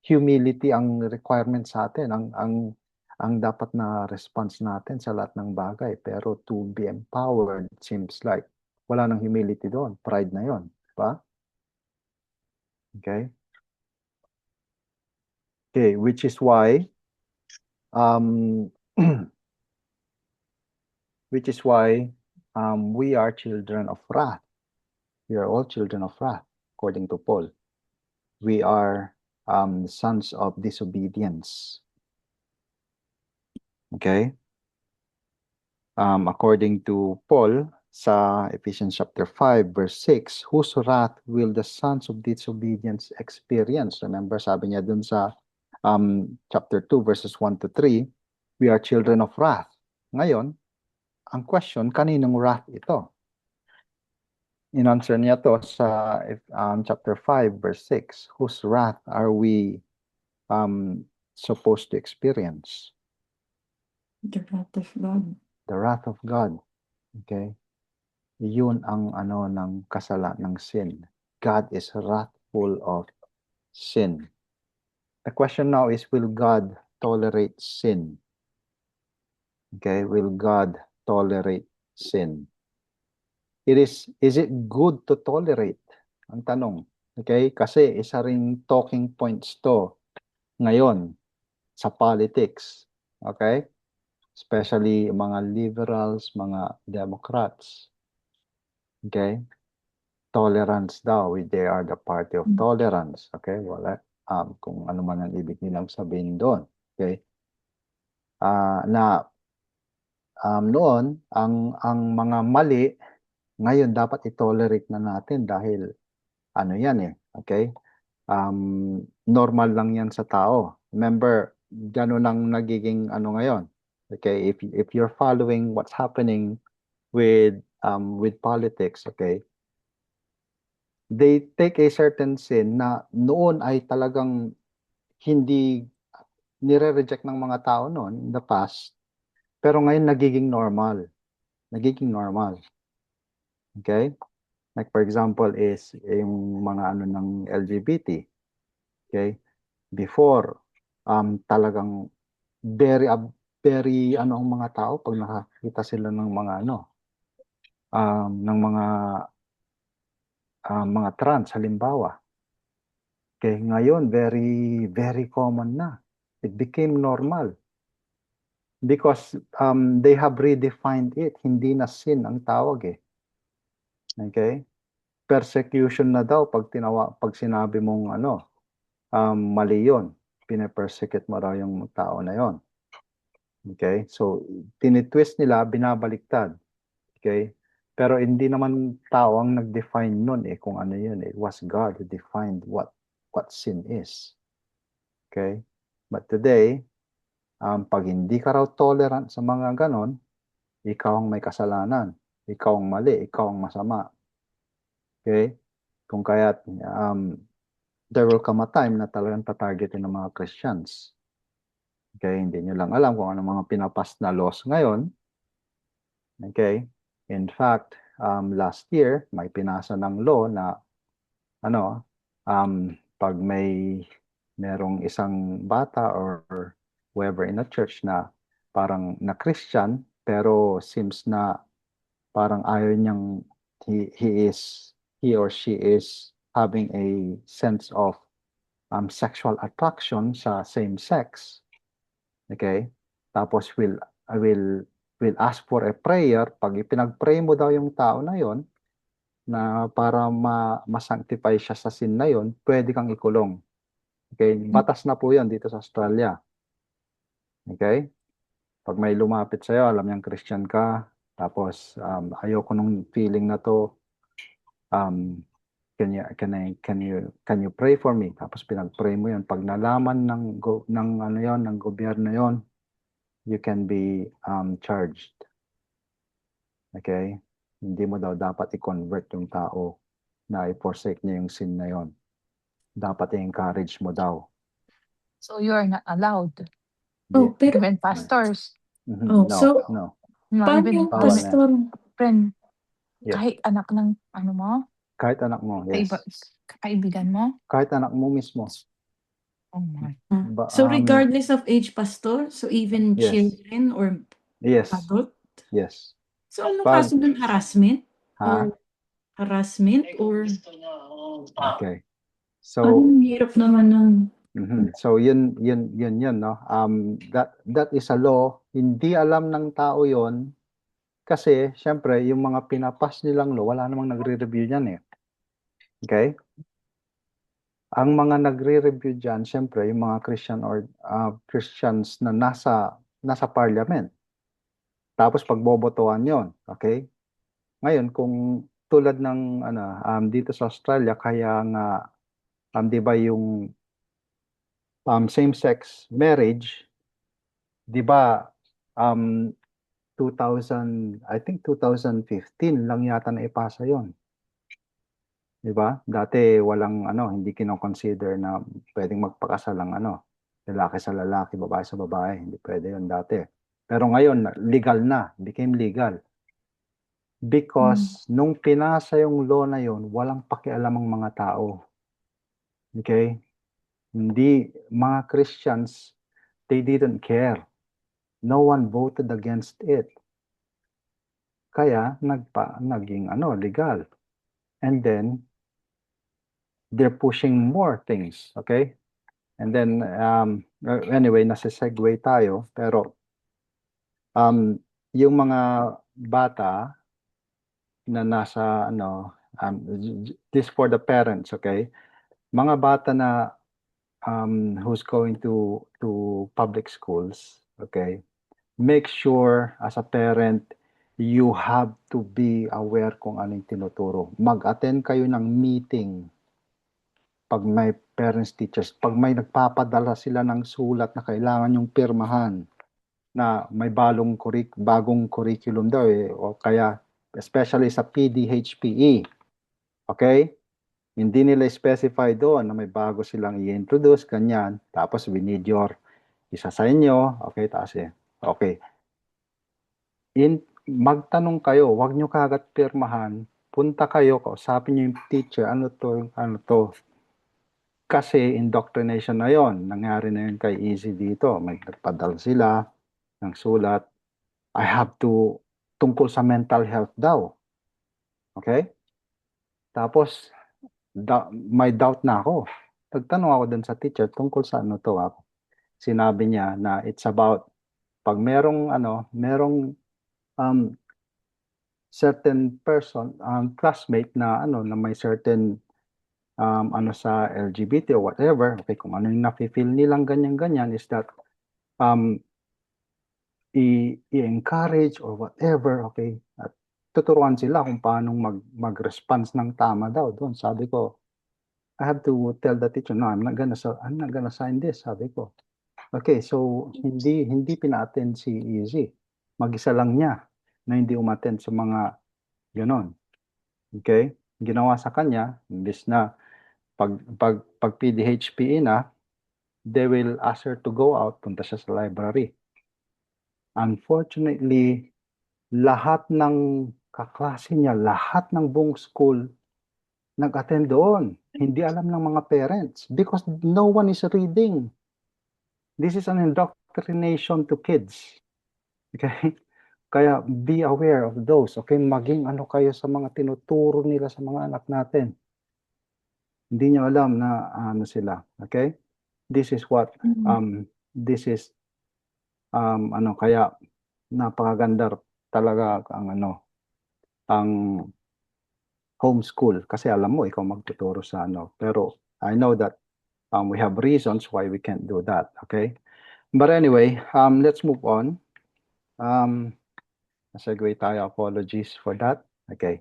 humility ang requirement sa atin, ang dapat na response natin sa lahat ng bagay. Pero to be empowered seems like wala nang humility doon. Pride na yon, ba? Okay? Okay, which is why we are children of wrath. We are all children of wrath, according to Paul. We are sons of disobedience. Okay? According to Paul, sa Ephesians chapter 5, verse 6, whose wrath will the sons of disobedience experience? Remember, sabi niya dun sa chapter 2, verses 1 to 3, we are children of wrath. Ngayon, ang question, kaninong wrath ito? In-answer niya to sa chapter 5, verse 6, whose wrath are we supposed to experience? The wrath of God. The wrath of God. Okay? Yun ang ano ng ng sin. God is wrathful of sin. The question now is, will God tolerate sin? Okay? Will God tolerate sin? Is it good to tolerate? Ang tanong. Okay? Kasi isa ring talking points to ngayon sa politics. Okay? Especially mga liberals, mga Democrats. Okay? Tolerance daw. They are the party of tolerance. Okay? Wala. Kung ano man ang ibig nilang sabihin doon. Okay? Noon, ang mga mali, ngayon dapat i-tolerate na natin dahil ano yan eh. Okay? Normal lang yan sa tao. Remember, gano'n ang nagiging ano ngayon. Okay? If you're following what's happening with politics, okay, they take a certain sin na noon ay talagang hindi nire-reject ng mga tao noon in the past, pero ngayon nagiging normal. Okay? Like for example is yung mga ano ng LGBT. Okay? Before, talagang very, very ano ang mga tao pag nakakita sila ng mga ano, ng mga trans halimbawa. Okay, ngayon very, very common na. It became normal because they have redefined it. Hindi na sin ang tawag eh. Okay? Persecution na daw pag sinabi mong ano, mali yun. Pine-persecute mo raw yung tao na yon. Okay? So, tinitwist nila, binabaliktad. Okay? Pero hindi naman tao ang nag-define nun eh kung ano yun. It was God who defined what sin is. Okay? But today, pag hindi ka raw tolerant sa mga ganon, ikaw ang may kasalanan. Ikaw ang mali. Ikaw ang masama. Okay? Kung kaya't there will come a time na talagang tatargetin ng mga Christians. Okay? Hindi nyo lang alam kung ano mga pinapas na laws ngayon. Okay? In fact, last year, may pinasa ng law na ano, pag merong isang bata or whoever in a church na parang na Christian, pero seems na parang ayaw niyang he or she is having a sense of sexual attraction sa same sex. Okay? Tapos will ask for a prayer. Pag ipinag-pray mo daw yung tao na yon na para ma-sanctify siya sa sin na yon, pwede kang ikulong. Okay? Batas na po yon dito sa Australia. Okay? Pag may lumapit sa'yo, alam niyang Christian ka, tapos ayoko nung feeling na to, can you pray for me? Tapos pinag-pray mo yon. Pag nalaman ng ano yon, ng gobyerno yon, you can be charged. Okay? Hindi mo daw dapat i-convert yung tao na i-forsake niya yung sin na yon. Dapat i-encourage mo daw. So you are not allowed. Oh, pero Even pastors. Oh, No, so no. No, paano even yung Bawal na. pastor? friend. Yes. Kahit anak ng ano mo, Kahit anak mo, yes. kaibigan mo. Kahit anak mo mismo. Oh my. So regardless of age, pastor? So even Yes. children or Yes. adult? Yes. So ano Pag- kaso ng harassment? Ha? Or harassment? Or Okay. So, ang hirap naman ng so yun, no? That is a law. Hindi alam ng tao yon kasi, syempre, yung mga pinapas nilang law, wala namang nagre-review niyan eh. Okay? Ang mga nagre-review diyan, syempre, yung mga Christian or Christians na nasa parliament. Tapos pagbobotohan yon, okay? Ngayon, kung tulad ng dito sa Australia, kaya nga 'di ba yung same-sex marriage, 'di ba 2000, I think 2015 lang yata na ipasa yon. 'Di ba? Dati walang hindi kino-consider na pwedeng magpakasal ang lalaki sa lalaki, babae sa babae. Hindi pwede yon dati. Pero ngayon, legal na, became legal. Because nung pinasa yung law na yon, walang pakialam ang mga tao. Okay? Hindi, mga Christians, they didn't care. No one voted against it. Kaya, naging legal. And then, they're pushing more things. Okay? And then, anyway, nasa-segue tayo. Pero, yung mga bata na nasa, this for the parents, okay? Mga bata na who's going to public schools, okay? Make sure as a parent, you have to be aware kung anong tinuturo. Mag-attend kayo ng meeting pag may parents teachers, pag may nagpapadala sila ng sulat na kailangan yung pirmahan na may bagong curriculum daw o kaya especially sa PDHPE. Okay? Hindi nila specify doon na may bago silang i-introduce, ganyan. Tapos we need your isa sa inyo. Okay, taas Okay. Magtanong kayo, wag nyo kagad pirmahan punta kayo, kausapin niyo yung teacher, ano to. Kasi indoctrination na yon, nangyari na yun kay Easy dito. May nagpadal sila ng sulat. I have to, tungkol sa mental health daw. Okay? Tapos, may doubt na ako. Nagtanong ako dun sa teacher tungkol sa ano to. Sinabi niya na it's about pag merong certain person, classmate na na may certain sa LGBT or whatever, okay, kung ano yung nafe-feel nilang ganyan-ganyan is that i-encourage or whatever, okay, at tuturuan sila kung paano mag-response ng tama daw doon. Sabi ko, I have to tell the teacher, no, I'm not gonna sign this, sabi ko. Okay, so hindi pina-attend si Easy. Mag-isa lang niya na hindi umattend sa mga ganon. Okay? Ginawa sa kanya, imbes na pag PDHPE na, they will ask her to go out, punta siya sa library. Unfortunately, lahat ng kaklase niya, lahat ng buong school, nag-attend doon. Hindi alam ng mga parents because no one is reading. This is an indoctrination to kids. Okay? Kaya be aware of those. Okay? Maging ano kayo sa mga tinuturo nila sa mga anak natin. Hindi nyo alam na ano sila. Okay? This is what, this is, kaya napakaganda talaga ang homeschool. Kasi alam mo, ikaw magtuturo sa Pero I know that we have reasons why we can't do that. Okay? But anyway, let's move on. Segue tayo. Apologies for that. Okay.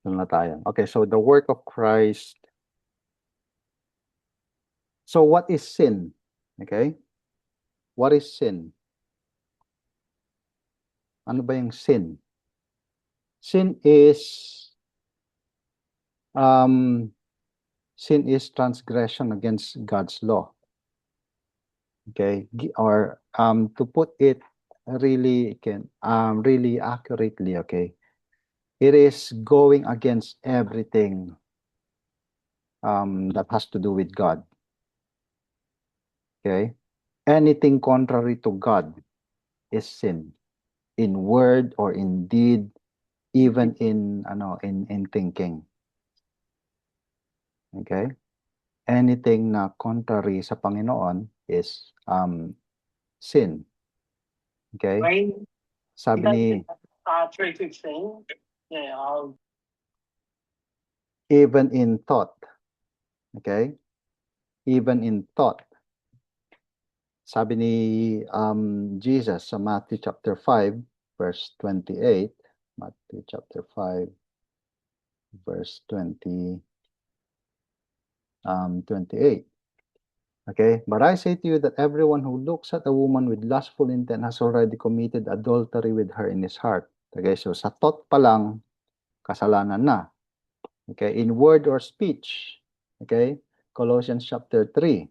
Na tayo. Okay, so the work of Christ. So what is sin? Okay? What is sin? Ano ba yung sin? Sin is transgression against God's law. Okay? Or to put it really accurately, okay? It is going against everything that has to do with God. Okay? Anything contrary to God is sin, in word or in deed, even in thinking. Okay? Anything na contrary sa Panginoon is sin. Okay? Sabi ni even in thought. Okay? Even in thought. Sabi ni Jesus sa Matthew chapter 5 verse 28, Matthew chapter 5 verse 28. Okay, but I say to you that everyone who looks at a woman with lustful intent has already committed adultery with her in his heart. Okay, so sa thought pa lang, kasalanan na. Okay, in word or speech. Okay, Colossians chapter 3.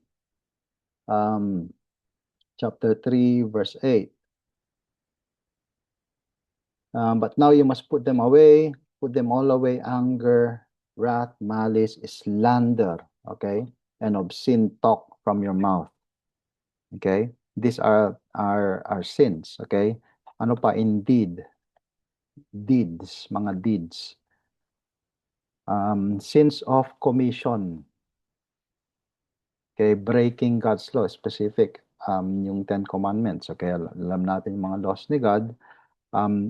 Chapter 3 verse 8. But now you must put them away, put them all away, anger, wrath, malice, slander, okay, and obscene talk from your mouth. Okay, these are our sins. Okay, ano pa? Indeed, deeds, mga deeds. Sins of commission. Okay, breaking God's law, specific. Yung 10 Commandments. Okay, alam natin yung mga laws ni God.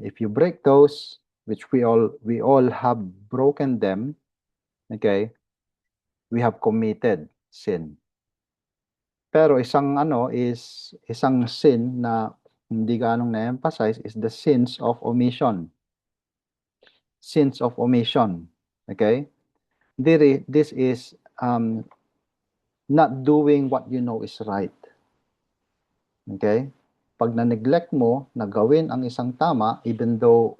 If you break those, which we all have broken them, okay, we have committed sin. Pero isang sin na hindi ganong na-emphasize is the sins of omission. Sins of omission. Okay? This is not doing what you know is right. Okay? Pag na-neglect mo na gawin ang isang tama, even though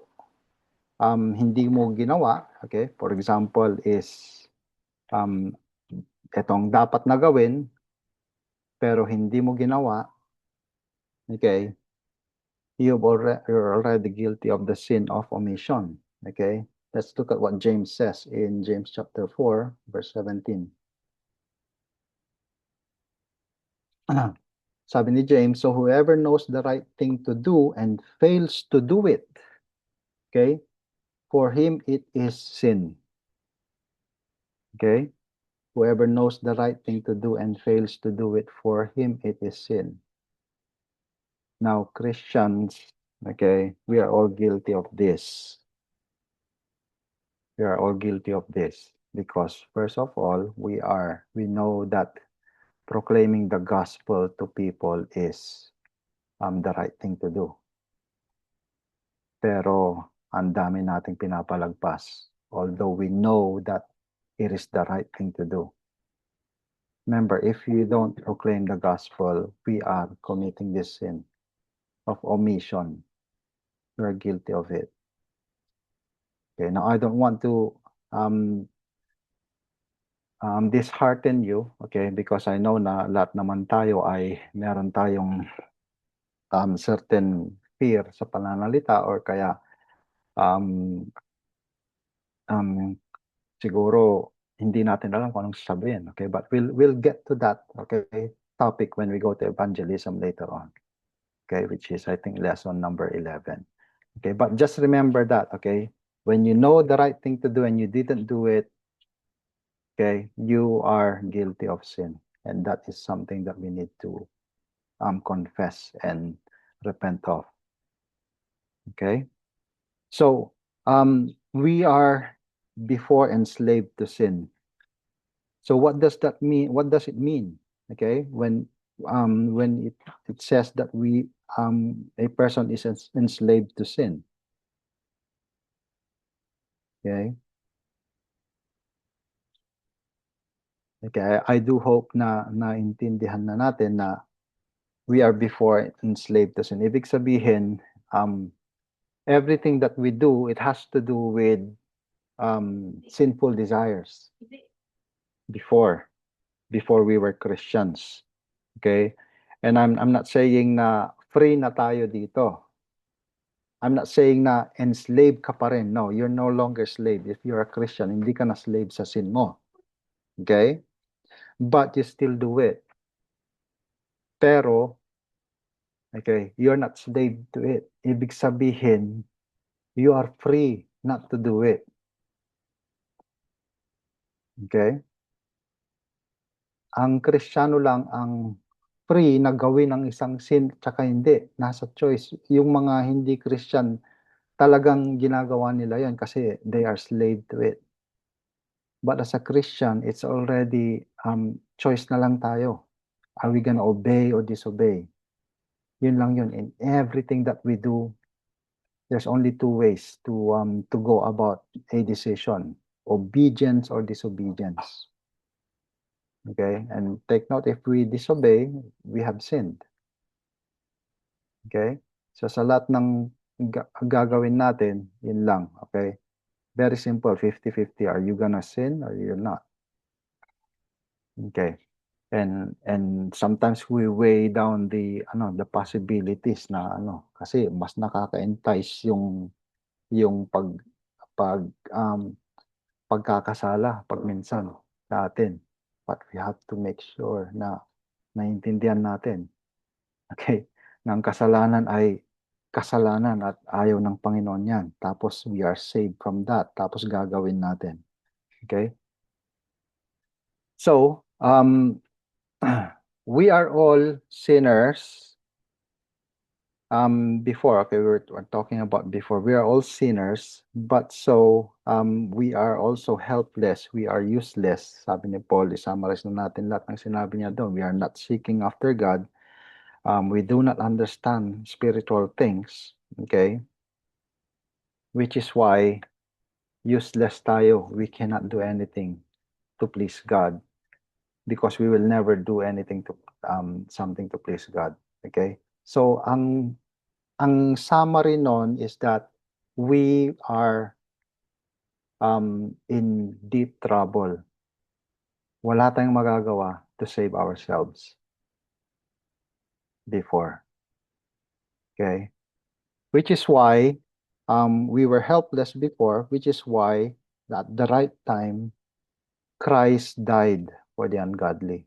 hindi mo ginawa, okay? For example is itong dapat na gawin pero hindi mo ginawa, okay? you're already guilty of the sin of omission. Okay, let's look at what James says in James chapter 4, verse 17. Sabi ni James, so whoever knows the right thing to do and fails to do it, okay, for him it is sin. Okay, whoever knows the right thing to do and fails to do it, for him it is sin. Now, Christians, okay, we are all guilty of this. We are all guilty of this because, first of all, we know that proclaiming the gospel to people is the right thing to do. Pero ang dami nating pinapalagpas, although we know that it is the right thing to do. Remember, if you don't proclaim the gospel, we are committing this sin of omission. We are guilty of it. Okay, now I don't want to dishearten you, okay, because I know na lahat naman tayo ay meron tayong certain fear sa pananalita or kaya siguro hindi natin alam kung anong sasabihin, okay, but we'll get to that, okay, topic when we go to evangelism later on, okay, which is I think lesson number 11. Okay, but just remember that, okay, when you know the right thing to do and you didn't do it, okay, you are guilty of sin, and that is something that we need to confess and repent of. Okay, so we are before enslaved to sin. So what does that mean? What does it mean? Okay, when it says that a person is enslaved to sin. Okay. Okay, I do hope na naintindihan na natin na we are before enslaved to sin. Ibig sabihin, everything that we do, it has to do with sinful desires before we were Christians. Okay? And I'm not saying na free na tayo dito. I'm not saying na enslaved ka pa rin. No, you're no longer slave. If you're a Christian, hindi ka na slave sa sin mo. Okay? But you still do it. Pero, okay, you're not slave to it. Ibig sabihin, you are free not to do it. Okay? Ang Kristiyano lang ang free na gawin ang isang sin tsaka hindi. Nasa choice. Yung mga hindi Christian, talagang ginagawa nila yan kasi they are slave to it. But as a Christian, it's already choice na lang tayo. Are we gonna obey or disobey? Yun lang yun. In everything that we do, there's only two ways to go about a decision: obedience or disobedience. Okay, and take note, if we disobey, we have sinned. Okay, so sa lahat ng gagawin natin, yun lang. Okay, very simple, 50-50. Are you gonna sin or you're not? Okay, and sometimes we weigh down the possibilities na kasi mas nakaka-entice yung pagkakasala pag minsan sa atin. But we have to make sure na naiintindihan natin, okay, na ang kasalanan ay kasalanan at ayaw ng Panginoon yan. Tapos we are saved from that. Tapos gagawin natin. Okay? So, we are all sinners. Before, okay, we're talking about before. We are all sinners, but so we are also helpless. We are useless. Sabi ni Paul, isummarize na natin lahat ng sinabi niya doon. We are not seeking after God. We do not understand spiritual things. Okay? Which is why useless tayo. We cannot do anything to please God because we will never do anything to something to please God. Okay? So ang summary nun is that we are in deep trouble. Wala tayong magagawa to save ourselves before. Okay? which is why we were helpless before, which is why at the right time, Christ died for the ungodly.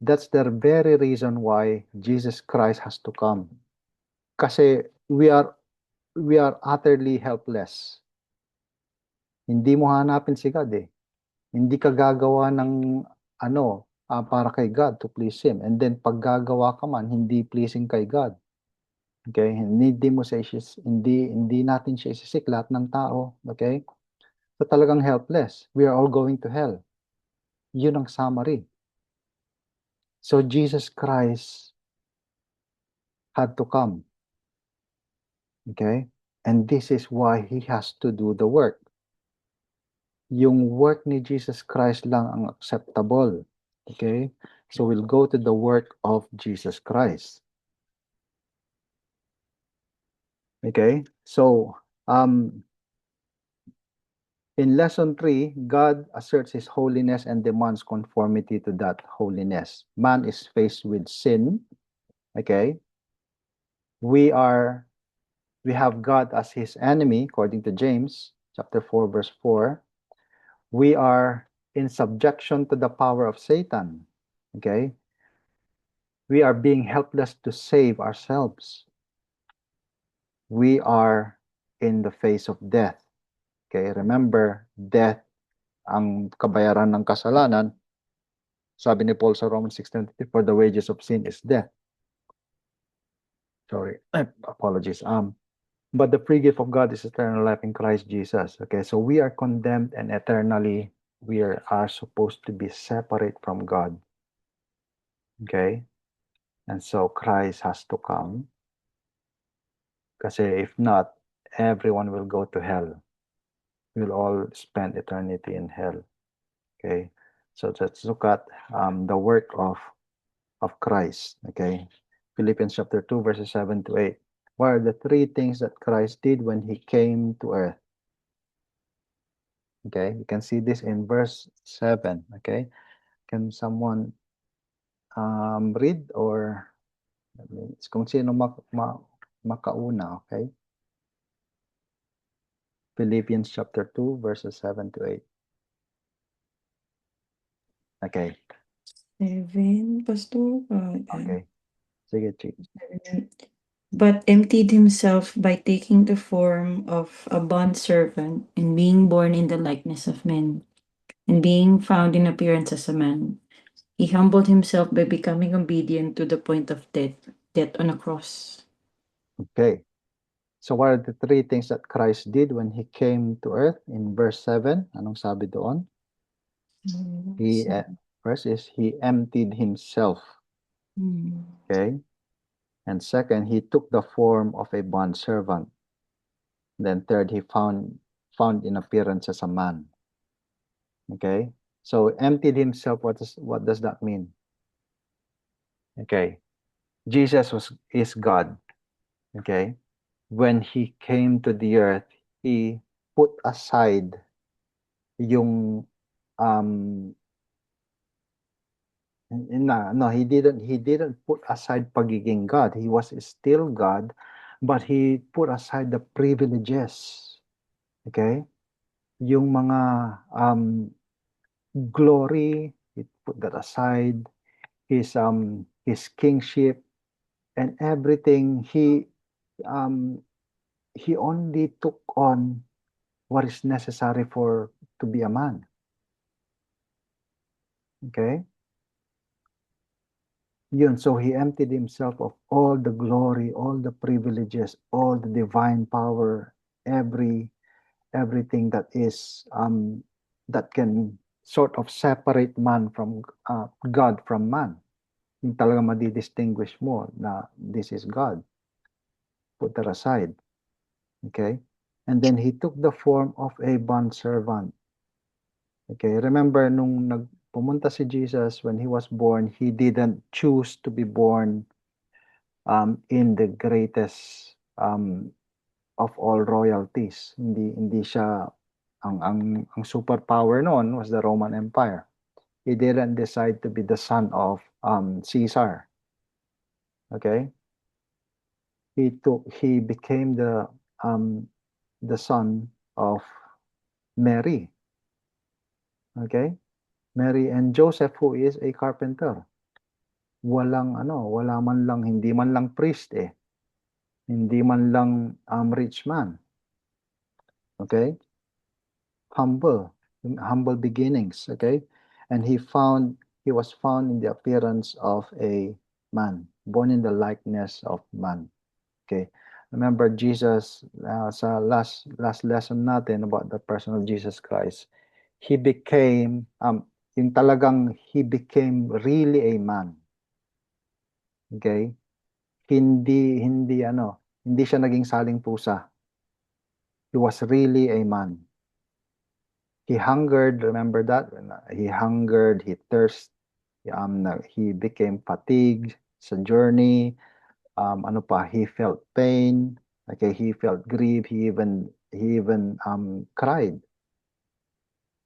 That's the very reason why Jesus Christ has to come. Kasi we are utterly helpless. Hindi mo hanapin si God eh. Hindi ka gagawa ng para kay God to please Him. And then pag gagawa ka man, hindi pleasing kay God. Okay? Hindi natin siya isisik lahat ng tao. Okay? So talagang helpless. We are all going to hell. Yun ang summary. So Jesus Christ had to come. Okay? And this is why He has to do the work. Yung work ni Jesus Christ lang ang acceptable. Okay? So we'll go to the work of Jesus Christ. Okay? So, in lesson 3, God asserts His holiness and demands conformity to that holiness. Man is faced with sin. Okay? We have God as His enemy, according to James chapter 4, verse 4. We are in subjection to the power of Satan. Okay? We are being helpless to save ourselves. We are in the face of death. Okay? Remember, death ang kabayaran ng kasalanan. Sabi ni Paul sa Romans 6:23, for the wages of sin is death. Sorry, apologies. But the free gift of God is eternal life in Christ Jesus. Okay, so we are condemned and eternally we are supposed to be separate from God. Okay, and so Christ has to come. Kasi if not, everyone will go to hell. We'll all spend eternity in hell. Okay, so let's look at the work of Christ. Okay, Philippians chapter 2, verses 7 to 8. What are the three things that Christ did when He came to earth? Okay, you can see this in verse 7. Okay, can someone read or kung sino makauna? Okay, Philippians chapter 2, verses 7 to 8. Okay. 7, Pastor. Okay. Sige, Chief. But emptied himself by taking the form of a bondservant and being born in the likeness of men, and being found in appearance as a man. He humbled himself by becoming obedient to the point of death on a cross. Okay. So what are the three things that Christ did when He came to earth? In verse 7, anong sabi doon? First is He emptied Himself. Okay. And second, He took the form of a bondservant. Then third, He found in appearance as a man. Okay. So emptied Himself, what does that mean? Okay. Jesus is God. Okay. When He came to the earth, He put aside yung he didn't put aside pagiging God. He was still God, but He put aside the privileges. Okay? Yung mga glory, He put that aside. His kingship and everything, He only took on what is necessary to be a man. Okay? Yun, so He emptied Himself of all the glory, all the privileges, all the divine power, everything that is that can sort of separate man from God from man. Yung talaga madi-distinguish mo na this is God. Put that aside. Okay? And then He took the form of a bondservant. Okay, remember nung pumunta si Jesus when He was born, He didn't choose to be born in the greatest of all royalties. Hindi siya ang superpower noon was the Roman Empire. He didn't decide to be the son of Caesar. Okay? he became the son of Mary. Okay? Mary and Joseph, who is a carpenter. Wala man lang, hindi man lang priest eh. Hindi man lang rich man. Okay? Humble beginnings. Okay? And he was found in the appearance of a man, born in the likeness of man. Okay? Remember Jesus, sa last lesson natin about the person of Jesus Christ, he became, he became really a man. Okay? Hindi siya naging saling pusa. He was really a man. He hungered, remember that? He hungered, he thirsted, he became fatigued sa journey. He felt pain. Okay, he felt grief. He even cried.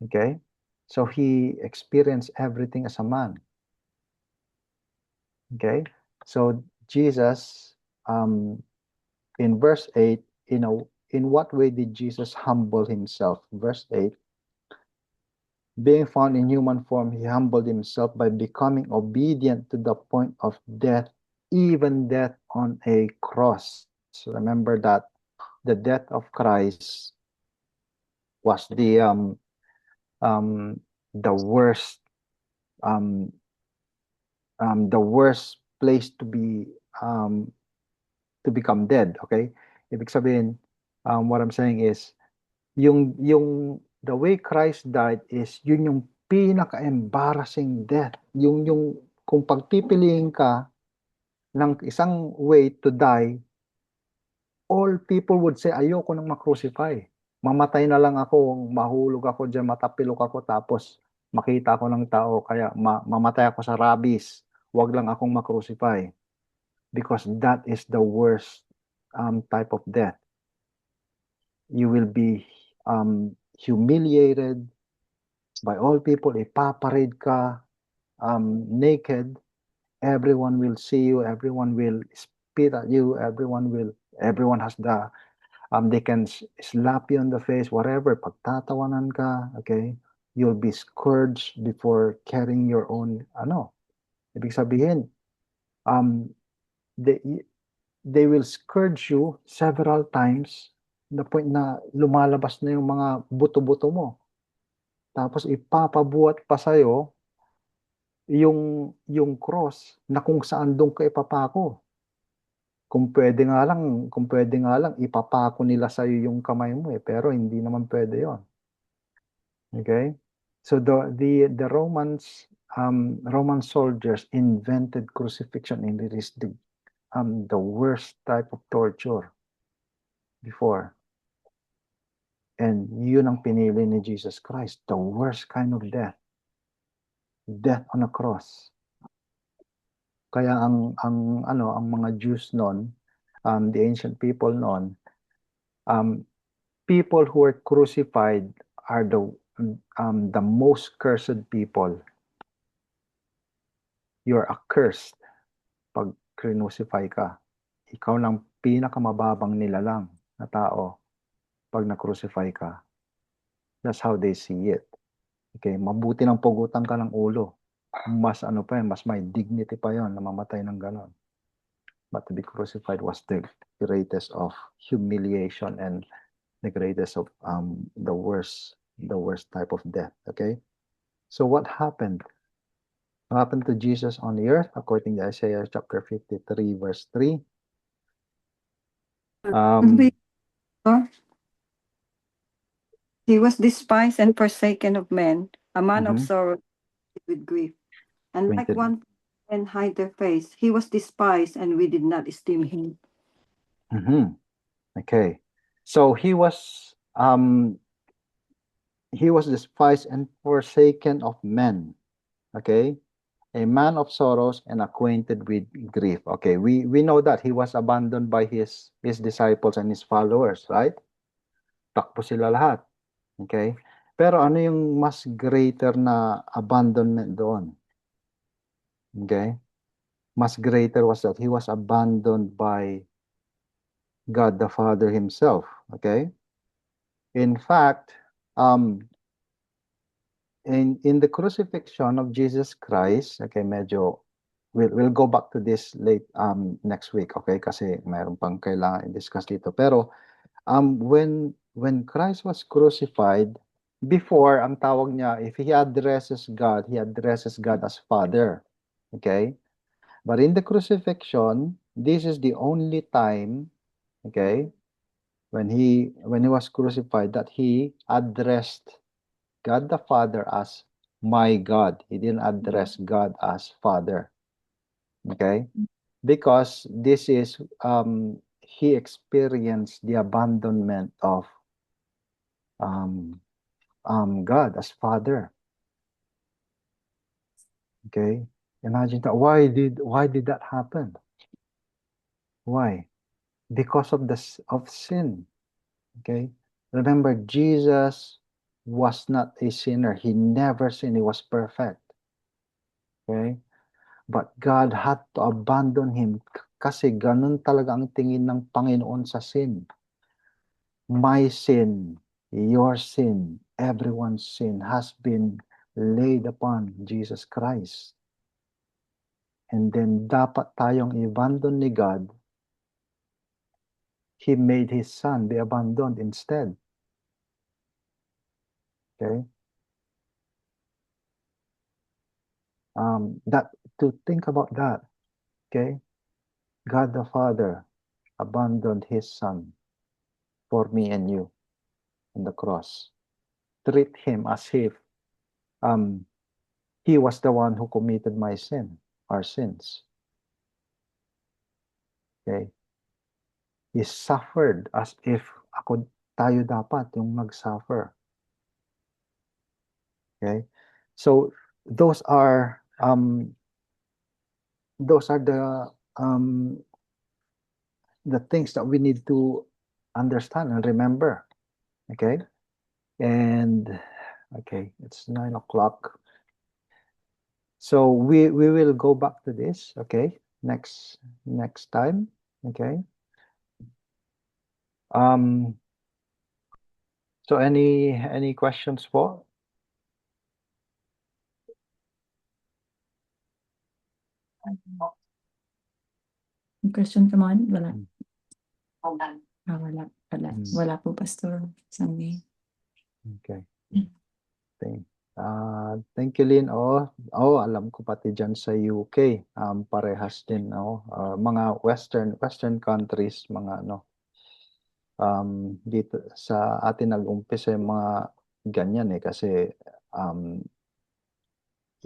Okay, so he experienced everything as a man. Okay, so Jesus, in verse 8, in what way did Jesus humble himself? Verse 8, being found in human form, he humbled himself by becoming obedient to the point of death, even death on a cross. So remember that the death of Christ was the worst place to become dead. Okay, ibig sabihin, what I'm saying is yung the way Christ died is yun yung pinaka-embarrassing death. Yung kung pagpipiliin ka ng isang way to die, all people would say, ayoko nang ma-crucify. Mamatay na lang ako, mahulog ako dyan, matapilok ako, tapos makita ako ng tao, kaya mamatay ako sa rabies. Huwag lang akong ma-crucify. Because that is the worst type of death. You will be humiliated by all people. Ipaparade ka naked. Everyone will see you. Everyone will spit at you. Everyone has they can slap you on the face, whatever. Pagtatawanan ka, okay? You'll be scourged before carrying your own, ibig sabihin, they will scourge you several times, the point na lumalabas na yung mga buto-buto mo. Tapos ipapabuhat pa sa'yo yung cross na kung saan doon ka ipapako. Kung pwede nga lang ipapako nila sa'yo yung kamay mo pero hindi naman pwede yon. Okay? So the Roman soldiers invented crucifixion, and it is the worst type of torture before. And yun ang pinili ni Jesus Christ, the worst kind of death. Death on a cross. Kaya ang mga Jews noon, the ancient people noon, people who were crucified are the most cursed people. You're accursed pag crucify ka. Ikaw lang pinakamababang nilalang na tao pag na-crucify ka. That's how they see it. Okay, mabuti ng pugutan ka ng ulo. Mas mas may dignity pa yon na mamatay ng ganon. But to be crucified was the greatest of humiliation and the greatest of the worst type of death. Okay, so what happened? What happened to Jesus on the earth according to Isaiah chapter 53 verse 3? He was despised and forsaken of men, a man of sorrow with grief. And like one and hide their face, he was despised and we did not esteem him. Okay, so he was despised and forsaken of men. Okay, a man of sorrows and acquainted with grief. Okay, we know that he was abandoned by his disciples and his followers, right? Takbo sila lahat. Okay, pero ano yung mas greater na abandonment doon? Okay, mas greater was that he was abandoned by God the Father himself. Okay? In fact, in the crucifixion of Jesus Christ, okay, medyo we'll go back to this late next week, okay? Kasi mayroon pang kailangan i-discuss dito. Pero when Christ was crucified, before ang tawag niya, if he addresses God as Father. Okay? But in the crucifixion, this is the only time, okay, when he was crucified that he addressed God the Father as my God. He didn't address God as Father. Okay? Because this is he experienced the abandonment of God as Father. Okay? Imagine that. Why did that happen? Why? Because of sin. Okay? Remember, Jesus was not a sinner. He never sinned. He was perfect. Okay? But God had to abandon him kasi ganun talaga ang tingin ng Panginoon sa sin. My sin, your sin, everyone's sin has been laid upon Jesus Christ. And then dapat tayong i-abandon ni God. He made His Son be abandoned instead. Okay? To think about that, okay? God the Father abandoned His Son for me and you on the cross. Treat Him as if He was the one who committed our sins. Okay? He suffered as if tayo dapat yung mag-suffer. Okay? So those are the things that we need to understand and remember. Okay? And okay, it's 9 o'clock. So we will go back to this, okay? Next time, okay? So any questions po? Question come on? Wala. Wala. Wala po, Pastor Sunday. Okay. Thank you, Lynn. Alam ko pati dyan sa UK, parehas din, mga western countries, mga dito sa atin nag-umpisa yung mga ganyan kasi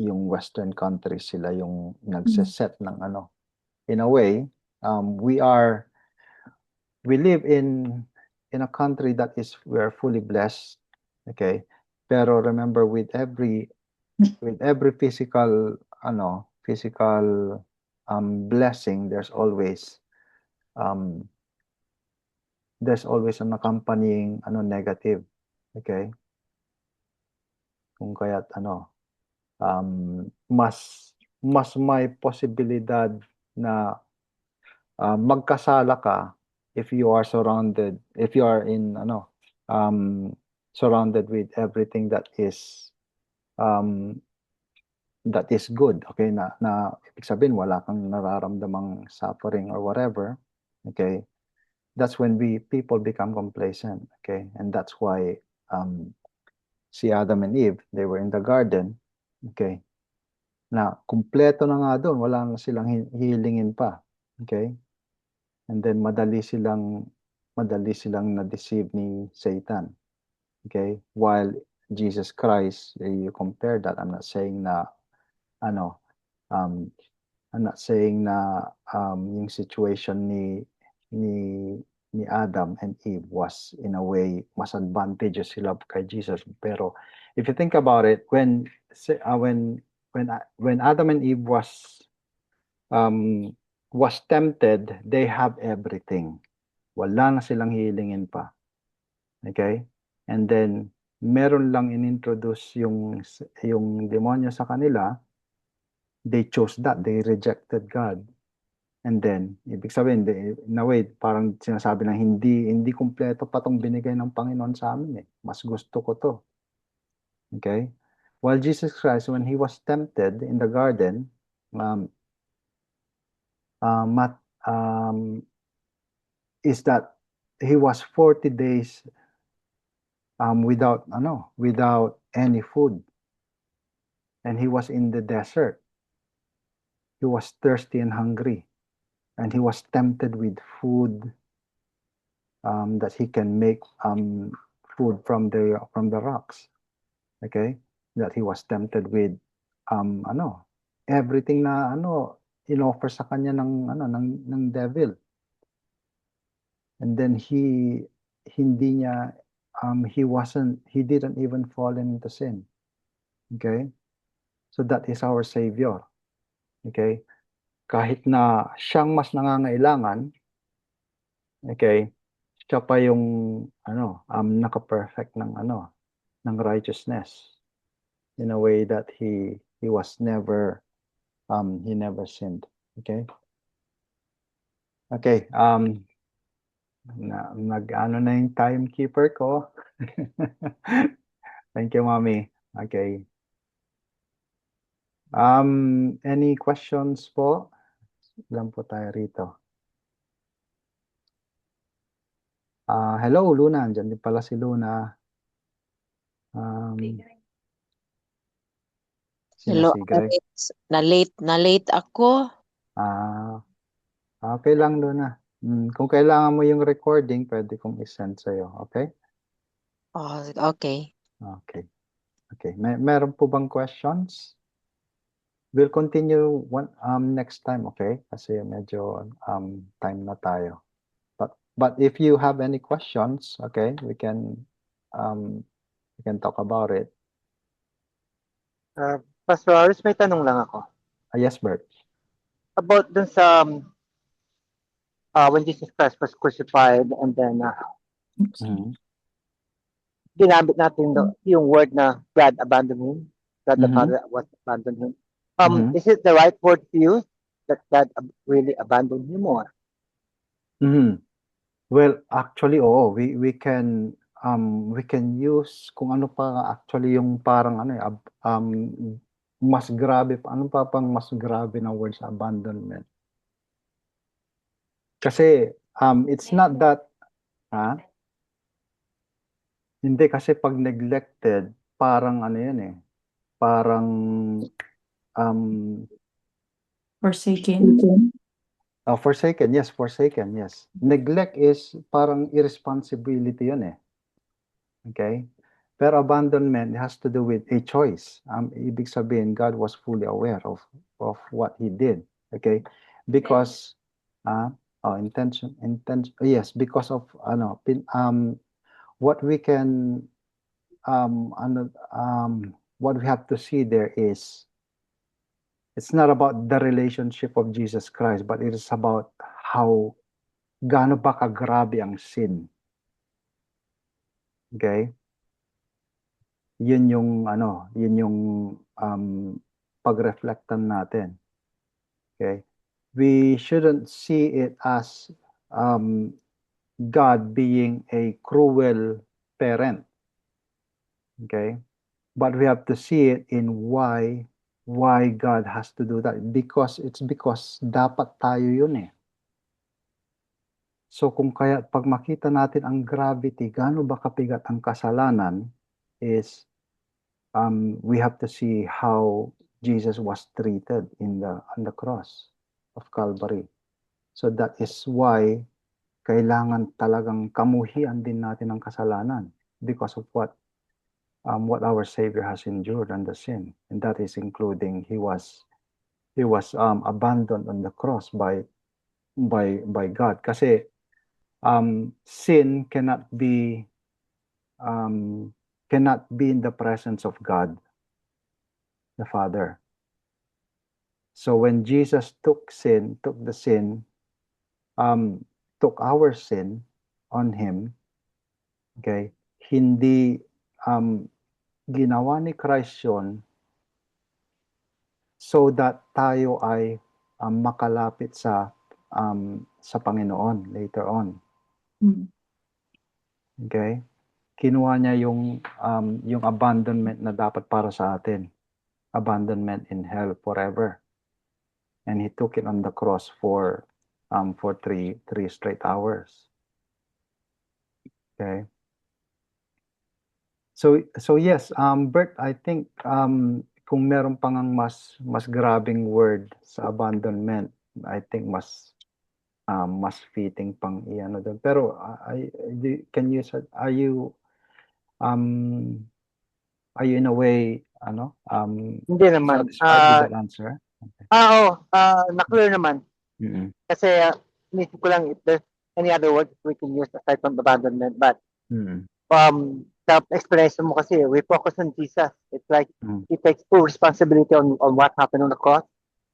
yung western countries sila yung nagse-set ng in a way, we live in a country that we are fully blessed, okay? Pero remember, with every physical blessing, there's always an accompanying negative, okay? Kung kaya't mas may posibilidad na magkasala ka if you are surrounded with everything that is good, okay, na ibig sabihin wala kang nararamdamang suffering or whatever, okay, that's when people become complacent, okay, and that's why si Adam and Eve, they were in the garden, okay, na kumpleto na nga doon, wala na silang hihilingin pa, okay, and then madali silang na-deceive ni Satan, okay, while Jesus Christ, you compare that, I'm not saying na yung situation ni Adam and Eve was in a way mas advantageous sila kay Jesus, pero if you think about it, when Adam and Eve was tempted, they have everything. Wala na silang hihilingin pa. Okay? And then meron lang inintroduce yung demonyo sa kanila. They chose that. They rejected God. And then, ibig sabihin, in a way, parang sinasabi na hindi kumpleto pa tong binigay ng Panginoon sa amin eh. Mas gusto ko to. Okay? While Jesus Christ, when he was tempted in the garden, is that he was 40 days without any food. And he was in the desert. He was thirsty and hungry. And he was tempted with food that he can make food from the rocks. Okay? That he was tempted with everything na inoffer sa kanya ng devil. And then he didn't even fall into sin. Okay? So that is our Savior. Okay? Kahit na siyang mas nangangailangan, okay, siya pa yung naka-perfect ng righteousness in a way that he was never he never sinned. Okay? Okay, nag-ano na yung timekeeper ko. Thank you, Mommy. Okay. Any questions po? Ilan po tayo rito? Hello, Luna. Andiyan din pala si Luna. Hello, Si Greg. na-late ako. Okay lang, Luna. Kung kailangan mo yung recording, pwede kong isend sa'yo. Okay? Oh, okay. Okay. Okay. Meron po bang questions? We'll continue next time, okay? Kasi medyo time na tayo. But if you have any questions, okay, we can talk about it. Pastor Aris, may tanong lang ako. Yes, Bert. About dun sa when Jesus Christ was crucified and then ginamit natin yung word na God abandoned him. God the Father was abandoned him. Is it the right word to use that God really abandoned him or? Well, actually, we can use kung ano pa actually yung parang mas grabe pa, ano pa pang mas grabe na word sa abandonment. Kasi it's not that hindi, kasi pag neglected, parang yun eh. Parang Forsaken. Forsaken, yes. Neglect is parang irresponsibility yun eh. Okay? Pero abandonment has to do with a choice. Ibig sabihin, God was fully aware of what he did. Okay? Because intention, yes, because of what we can what we have to see there is it's not about the relationship of Jesus Christ, but it is about how gaano ba kagrabe ang sin. Okay? Yun yung pag-reflectan natin. Okay? We shouldn't see it as God being a cruel parent. Okay? But we have to see it in why God has to do that. Because dapat tayo yun eh. So kung kaya pag makita natin ang gravity, gaano ba kapigat ang kasalanan, is we have to see how Jesus was treated on the cross of Calvary. So that is why kailangan talagang kamuhian din natin ang kasalanan because of what our Savior has endured on the sin, and that is including he was abandoned on the cross by God. Kasi sin cannot be in the presence of God the Father. So when Jesus took our sin on him, okay, hindi ginawa ni Christ yun so that tayo ay makalapit sa sa Panginoon later on. Mm. Okay? Kinuha niya yung abandonment na dapat para sa atin. Abandonment in hell forever. And he took it on the cross for three straight hours. Okay? So yes, Bert, I think kung meron pang mas grabing word sa abandonment, I think mas fitting pang iano doon. Pero are you in a way Hindi naman. satisfied with that answer? Okay. Na-clear naman. Mm-hmm. Kasi inisip ko lang if there's any other words we can use aside from abandonment. But sa explanation mo kasi, we focus on Jesus. It's like he takes full responsibility on what happened on the cross.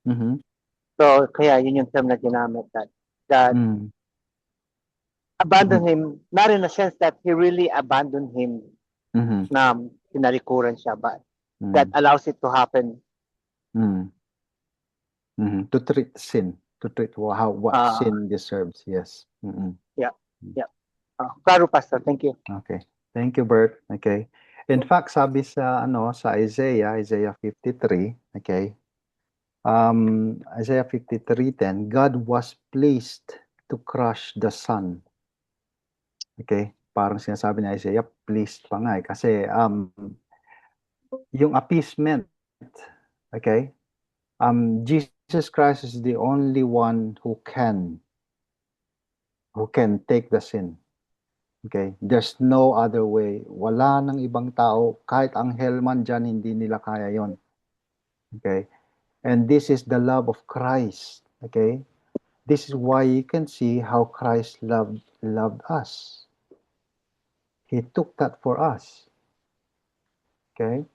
Mm-hmm. So kaya yun yung term na ginamit that abandon him, not in a sense that he really abandoned him na pinalikuran siya, but that allows it to happen. To treat sin, to treat what sin deserves. Yes. Yeah. Claro, Pastor. Thank you. Okay. Thank you, Bert. Okay. In fact, sabi sa Isaiah 53, okay? Isaiah 53:10, God was pleased to crush the sun. Okay? Parang sinasabi ni Isaiah, pleased pa nga kasi yung appeasement, okay? Jesus Christ is the only one who can take the sin. Okay? There's no other way. Wala nang ibang tao, kahit anghel man dyan, hindi nila kaya yon. Okay? And this is the love of Christ. Okay? This is why you can see how Christ loved us. He took that for us. Okay?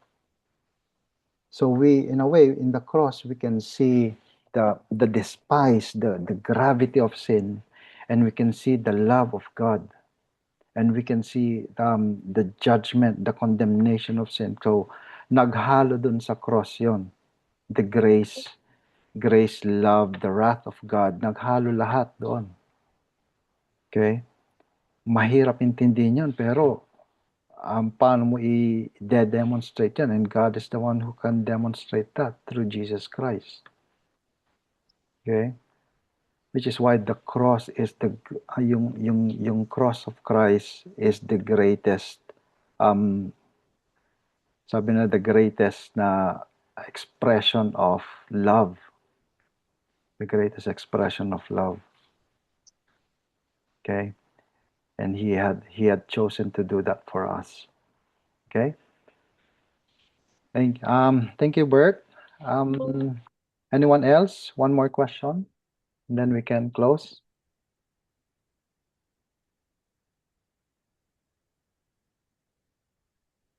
So we, in a way, in the cross, we can see the despise, the gravity of sin, and we can see the love of God. And we can see the judgment, the condemnation of sin. So, naghalo dun sa cross yon. The grace, love, the wrath of God. Naghalo lahat doon. Okay? Mahirap intindihin yun, pero paano mo i-demonstrate yan? And God is the one who can demonstrate that through Jesus Christ. Okay? Which is why the cross is yung cross of Christ is the greatest sabi na the greatest na expression of love. The greatest expression of love. Okay? And he had chosen to do that for us. Okay? Thank you, Bert. Anyone else? One more question? And then we can close.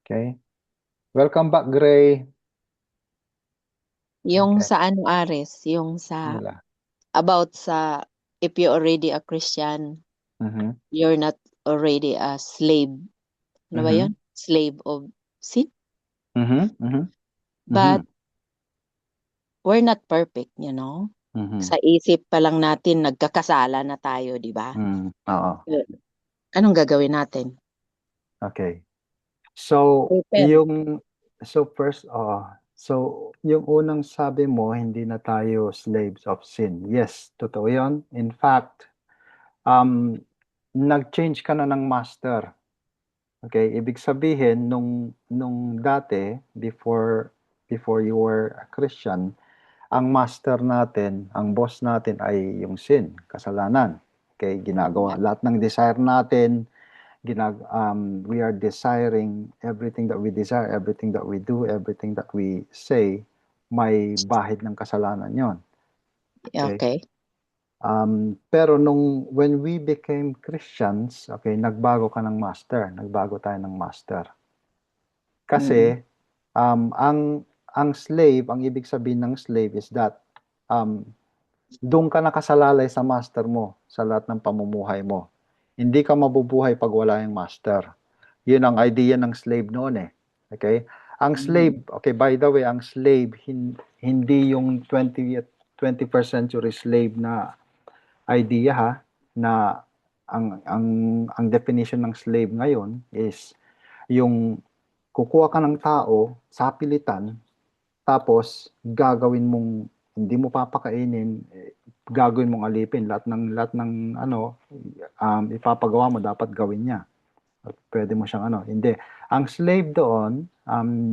Okay. Welcome back, Gray. Yung Okay. sa Ares, yung sa Wala. about sa if you're already a Christian, you're not already a slave. Ano ba yun? Slave of sin. But we're not perfect, you know? Sa isip pa lang natin, nagkakasala na tayo, di ba? Oo. Anong gagawin natin? Okay. So, yung unang sabi mo, hindi na tayo slaves of sin. Yes, totoo yun. In fact, nag-change ka na ng master. Okay, ibig sabihin, nung dati, before you were a Christian, ang master natin, ang boss natin ay yung sin, kasalanan. Okay, ginagawa lahat ng desire natin, we are desiring everything that we desire, everything that we do, everything that we say, may bahid ng kasalanan yon. Okay. Pero when we became Christians, okay, nagbago ka ng master, nagbago tayo ng master. Kasi ang slave, ang ibig sabihin ng slave is that doon ka nakasalalay sa master mo sa lahat ng pamumuhay mo. Hindi ka mabubuhay pag wala yung master. Yun ang idea ng slave noon eh. Okay? Ang slave, okay, by the way, ang slave hindi yung 21st century slave na idea ha, na ang definition ng slave ngayon is yung kukuha ka ng tao sa pilitan, tapos gagawin mong hindi mo papakainin, gagawin mong alipin lahat ng ano ipapagawa mo dapat gawin niya. Pwede mo siyang ano, hindi. Ang slave doon,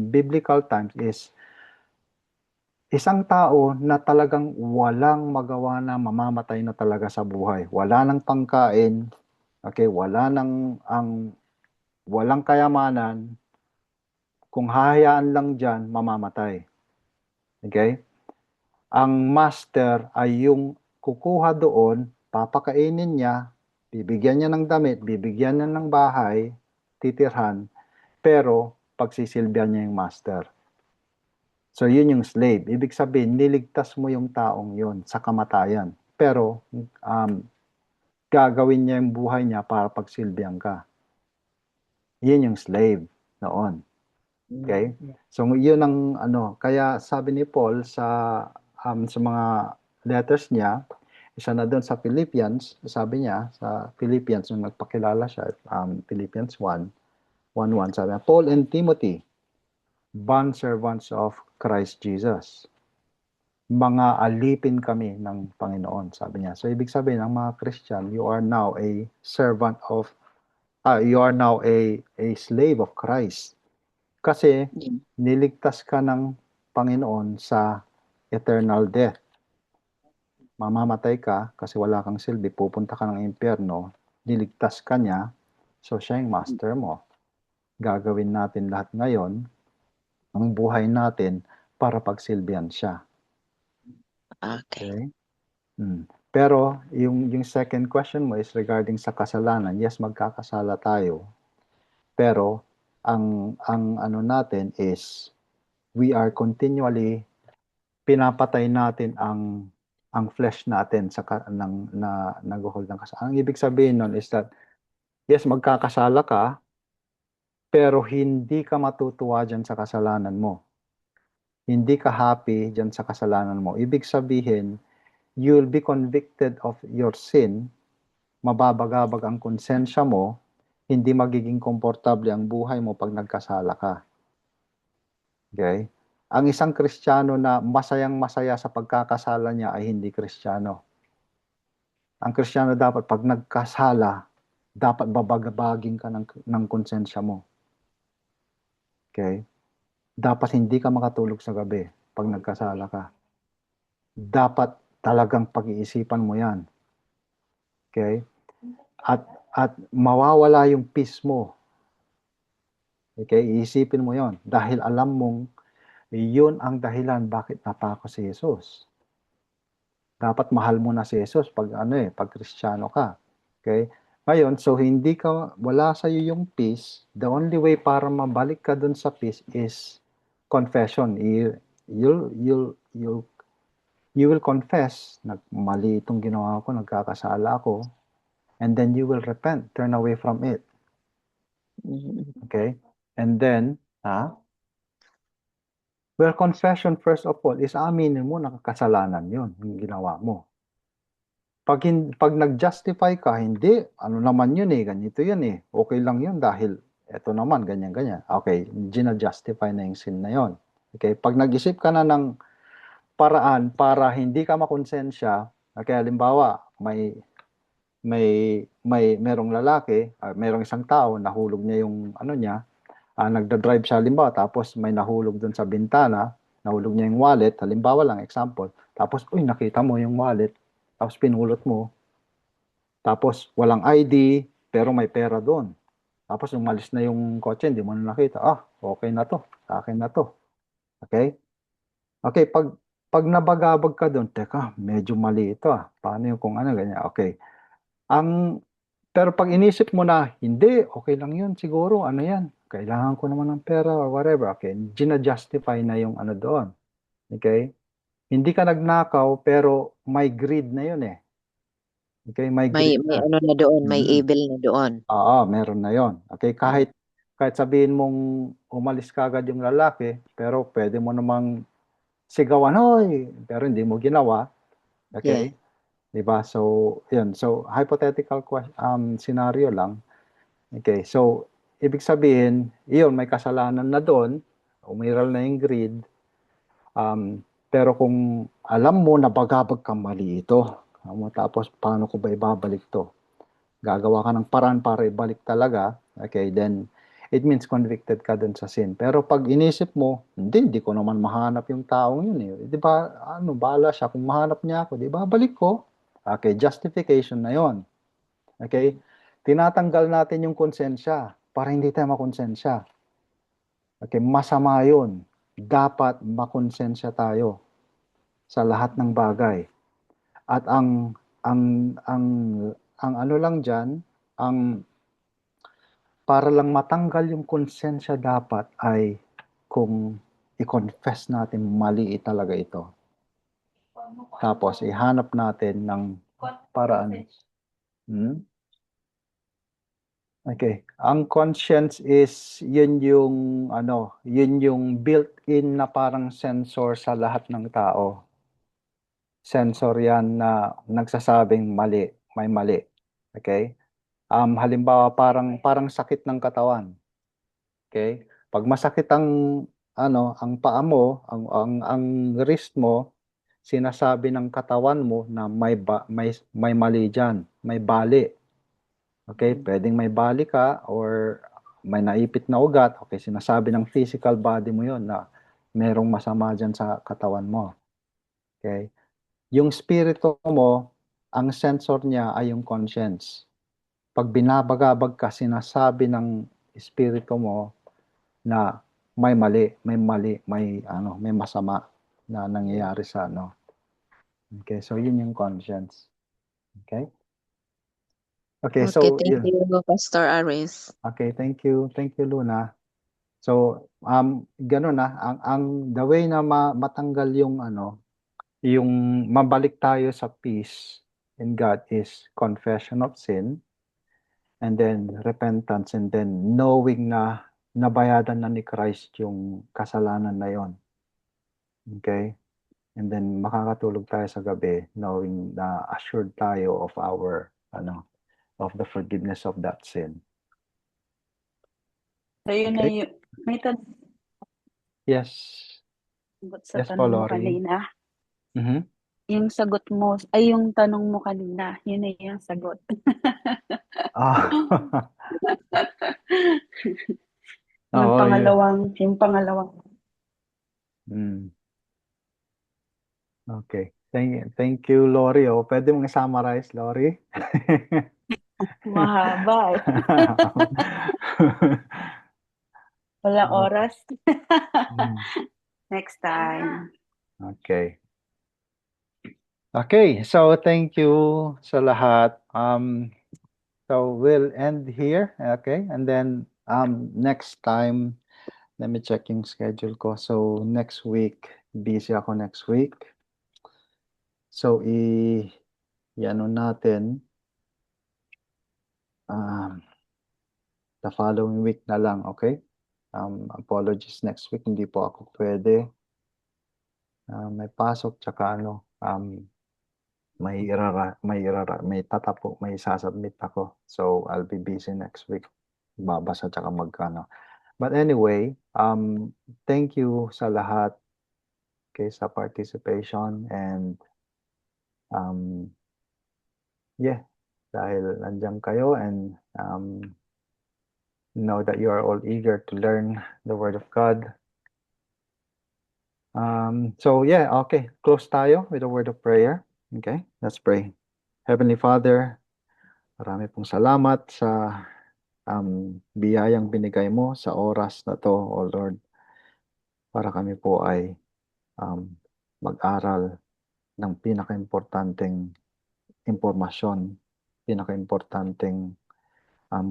biblical times is isang tao na talagang walang magawa na mamamatay na talaga sa buhay. Wala nang pangkain, okay, walang kayamanan, kung hahayaan lang diyan mamamatay. Okay? Ang master ay yung kukuha doon, papakainin niya, bibigyan niya ng damit, bibigyan niya ng bahay, titirhan, pero pagsisilbihan niya yung master. So, yun yung slave. Ibig sabihin, niligtas mo yung taong yun sa kamatayan. Pero, gagawin niya yung buhay niya para pagsilbihan ka. Yun yung slave noon. Okay? So, yun ang ano. Kaya sabi ni Paul sa mga letters niya, isa na doon sa Philippians, sabi niya, sa Philippians, nung nagpakilala siya, Philippians 1:1, sabi niya, Paul and Timothy, bondservants of Christ Jesus. Mga alipin kami ng Panginoon, sabi niya. So, ibig sabihin, ang mga Christian, you are now a servant of, you are now a slave of Christ. Kasi, niligtas ka ng Panginoon sa eternal death. Mamamatay ka kasi wala kang silbi, pupunta ka ng impyerno, niligtas ka niya, so siya yung master mo. Gagawin natin lahat ngayon, ang buhay natin, para pagsilbihan siya. Okay. Pero, yung second question mo is regarding sa kasalanan. Yes, magkakasala tayo. Pero, ang ano natin is, we are continually, pinapatay natin ang flesh natin sa nag-hold ng kasalanan. Ang ibig sabihin nun is that, yes, magkakasala ka, pero hindi ka matutuwa dyan sa kasalanan mo. Hindi ka happy dyan sa kasalanan mo. Ibig sabihin, you'll be convicted of your sin, mababagabag ang konsensya mo, hindi magiging komportable ang buhay mo pag nagkasala ka. Okay? Ang isang Kristiyano na masayang-masaya sa pagkakasala niya ay hindi Kristiyano. Ang Kristiyano dapat pag nagkasala, dapat babagabagin ka ng konsensya mo. Okay? Dapat hindi ka makatulog sa gabi pag nagkasala ka. Dapat talagang pag-iisipan mo yan. Okay? At mawawala yung peace mo. Okay? Iisipin mo yon dahil alam mong yun ang dahilan bakit napako si Jesus. Dapat mahal mo na si Jesus pag pag Kristiyano ka. Okay? Ngayon, so wala sa iyo yung peace. The only way para mabalik ka dun sa peace is confession. You will confess, mali itong ginawa ko, nagkakasala ako, and then you will repent, turn away from it. Okay? And then, well, confession first of all is aminin mo na kasalanan yun, yung ginawa mo. Pag nag-justify ka, hindi, ano naman yun ganito yun okay lang yun dahil eto naman, ganyan-ganyan. Okay, gina-justify na yung sin na yun. Okay, pag nag-isip ka na ng paraan para hindi ka makonsensya, okay, halimbawa, merong lalaki, merong isang tao, nahulog niya yung niya, nagda-drive siya halimbawa, tapos may nahulog dun sa bintana, nahulog niya yung wallet, halimbawa lang, example, tapos, nakita mo yung wallet, tapos pinulot mo, tapos walang ID, pero may pera doon. Tapos umalis na yung kotse, hindi mo na nakita, okay na to, sa akin na to. Okay? Okay, pag nabagabag ka doon, teka, medyo mali ito paano yung kung ganyan, okay. Pero pag inisip mo na, hindi, okay lang yun, siguro, yan, kailangan ko naman ng pera or whatever, okay, gina-justify na yung doon, okay? Hindi ka nagnakaw, pero may greed na yun okay, may greed may na. na doon, may evil na doon. Oo, meron na yon. Okay, kahit sabihin mong umalis ka agad yung lalaki, pero pwede mo namang sigawan, hoy, pero hindi mo ginawa, okay? Diba? So, yun. So, hypothetical scenario lang. Okay, so, ibig sabihin, yun, may kasalanan na doon, umiral na yung greed, pero kung alam mo na bagabag kang mali ito, tapos paano ko ba ibabalik to? Gagawa ka ng paraan para ibalik talaga, okay, then it means convicted ka dun sa sin. Pero pag inisip mo, hindi ko naman mahanap yung taong yun eh. Di ba, bahala siya. Kung mahanap niya ako, di ba, balik ko. Okay, justification na yon. Okay, tinatanggal natin yung konsensya para hindi tayo makonsensya. Okay, masama yun. Dapat makonsensya tayo sa lahat ng bagay. At ang ano lang diyan, ang para lang matanggal yung konsensya dapat ay kung i-confess natin mali talaga ito. Tapos ihanap natin ng paraan. Okay. Ang conscience is yun yung built-in na parang sensor sa lahat ng tao. Sensor yan na nagsasabing mali, may mali. Okay? Halimbawa parang sakit ng katawan. Okay? Pag masakit ang paa mo, ang wrist mo, sinasabi ng katawan mo na may mali diyan, may bali. Okay, pwedeng may bali ka or may naipit na ugat. Okay, sinasabi ng physical body mo 'yon na merong masama diyan sa katawan mo. Okay? Yung spirito mo, ang sensor niya ay yung conscience. Pag binabagabag ka, sinasabi ng espiritu mo na may mali, may masama na nangyayari sa ano. Okay, so yun yung conscience. Okay? Okay, Okay, so thank yun. you, Pastor Aris. Okay, thank you. Thank you, Luna. So, ganun na, ang the way na matanggal yung yung mabalik tayo sa peace in God is confession of sin, and then repentance, and then knowing na nabayadan na ni Christ yung kasalanan na yon. Okay? And then makakatulog tayo sa gabi knowing na assured tayo of our of the forgiveness of that sin. So yun na Okay? yun. May tanong Yes. sa Yes po, tanong mo Lori. kanina. Mm-hmm. Yung sagot mo, ay yung tanong mo kanina, yun na yung sagot. Yung Oo, yung pangalawang. Okay. Thank you, Lori. Pwede mong summarize, Lori? Mahaba eh. Walang oras. Next time. Okay. Okay, so thank you sa lahat. So we'll end here, okay? And then next time, let me check yung schedule ko. So next week, busy ako next week. So i-ano natin the following week na lang, okay? Apologies next week, hindi po ako pwede. May pasok tsaka may tatapo, may sasubmit ako. So I'll be busy next week. Babasa tsaka magkano. But anyway, thank you sa lahat, okay, sa participation, and yeah, dahil nandiyan kayo, and know that you are all eager to learn the Word of God. So yeah, okay, close tayo with a word of prayer. Okay, let's pray. Heavenly Father, marami pong salamat sa biyayang binigay mo sa oras na to, O Lord, para kami po ay mag-aral ng pinaka-importanteng impormasyon, pinaka-importanteng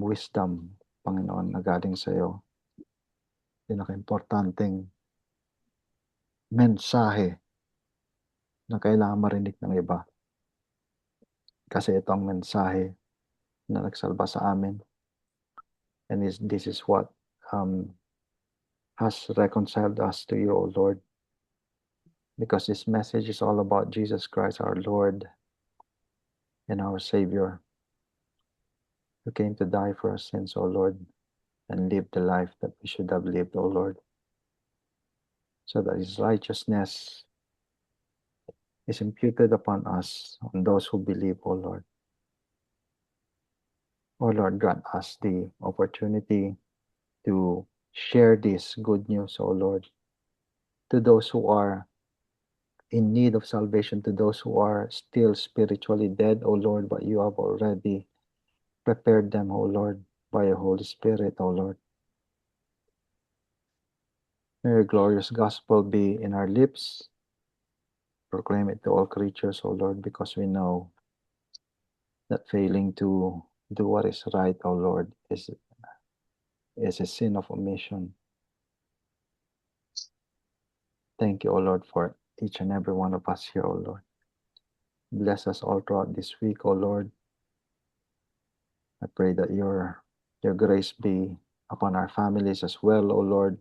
wisdom, Panginoon, na galing sa iyo. Pinaka-importanteng mensahe na kailangan marinig ng iba. Kasi ito ang mensahe na nagsalba sa amin. And this is what has reconciled us to you, O Lord. Because this message is all about Jesus Christ, our Lord and our Savior, who came to die for our sins, O Lord, and live the life that we should have lived, O Lord, so that His righteousness is imputed upon us, on those who believe, O Lord. O Lord, grant us the opportunity to share this good news, O Lord, to those who are in need of salvation, to those who are still spiritually dead, O Lord, but you have already prepared them, O Lord, by your Holy Spirit, O Lord. May your glorious gospel be in our lips. Proclaim it to all creatures, O Lord, because we know that failing to do what is right, O Lord, is a sin of omission. Thank you, O Lord, for each and every one of us here, O Lord. Bless us all throughout this week, O Lord. I pray that your grace be upon our families as well, O Lord.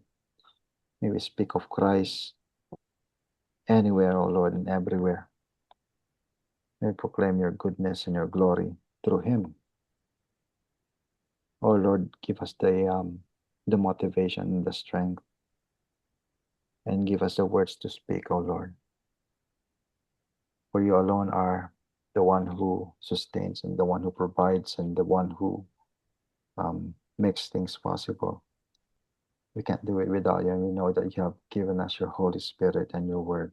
May we speak of Christ anywhere, O Lord, and everywhere. May we proclaim your goodness and your glory through Him. O Lord, give us the motivation and the strength, and give us the words to speak, O Lord. For you alone are the one who sustains and the one who provides and the one who makes things possible. We can't do it without you, and we know that you have given us your Holy Spirit and your word,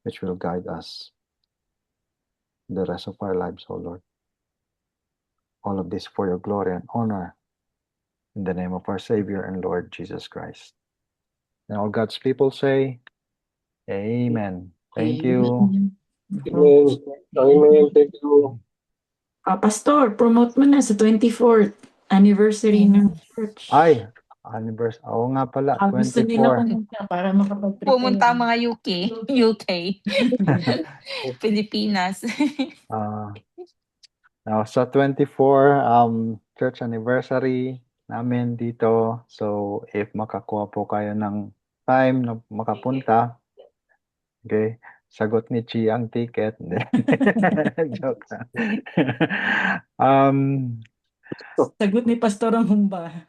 which will guide us the rest of our lives, O Lord. All of this for your glory and honor, in the name of our Savior and Lord Jesus Christ. And all God's people say, Amen. Thank you. Amen. Amen. Thank you. Pastor, promote mo na sa 24th anniversary ng church. Ay, anniversary. Oo nga pala, Gusto nila 24. pumunta para makapag-prepare. Pumunta ang mga UK, Pilipinas. Now, sa 24, church anniversary namin dito. So, if makakuha po kayo ng time na makapunta, okay, sagot ni Chi ang ticket. Joke lang. Sagot ni Pastor ang humba.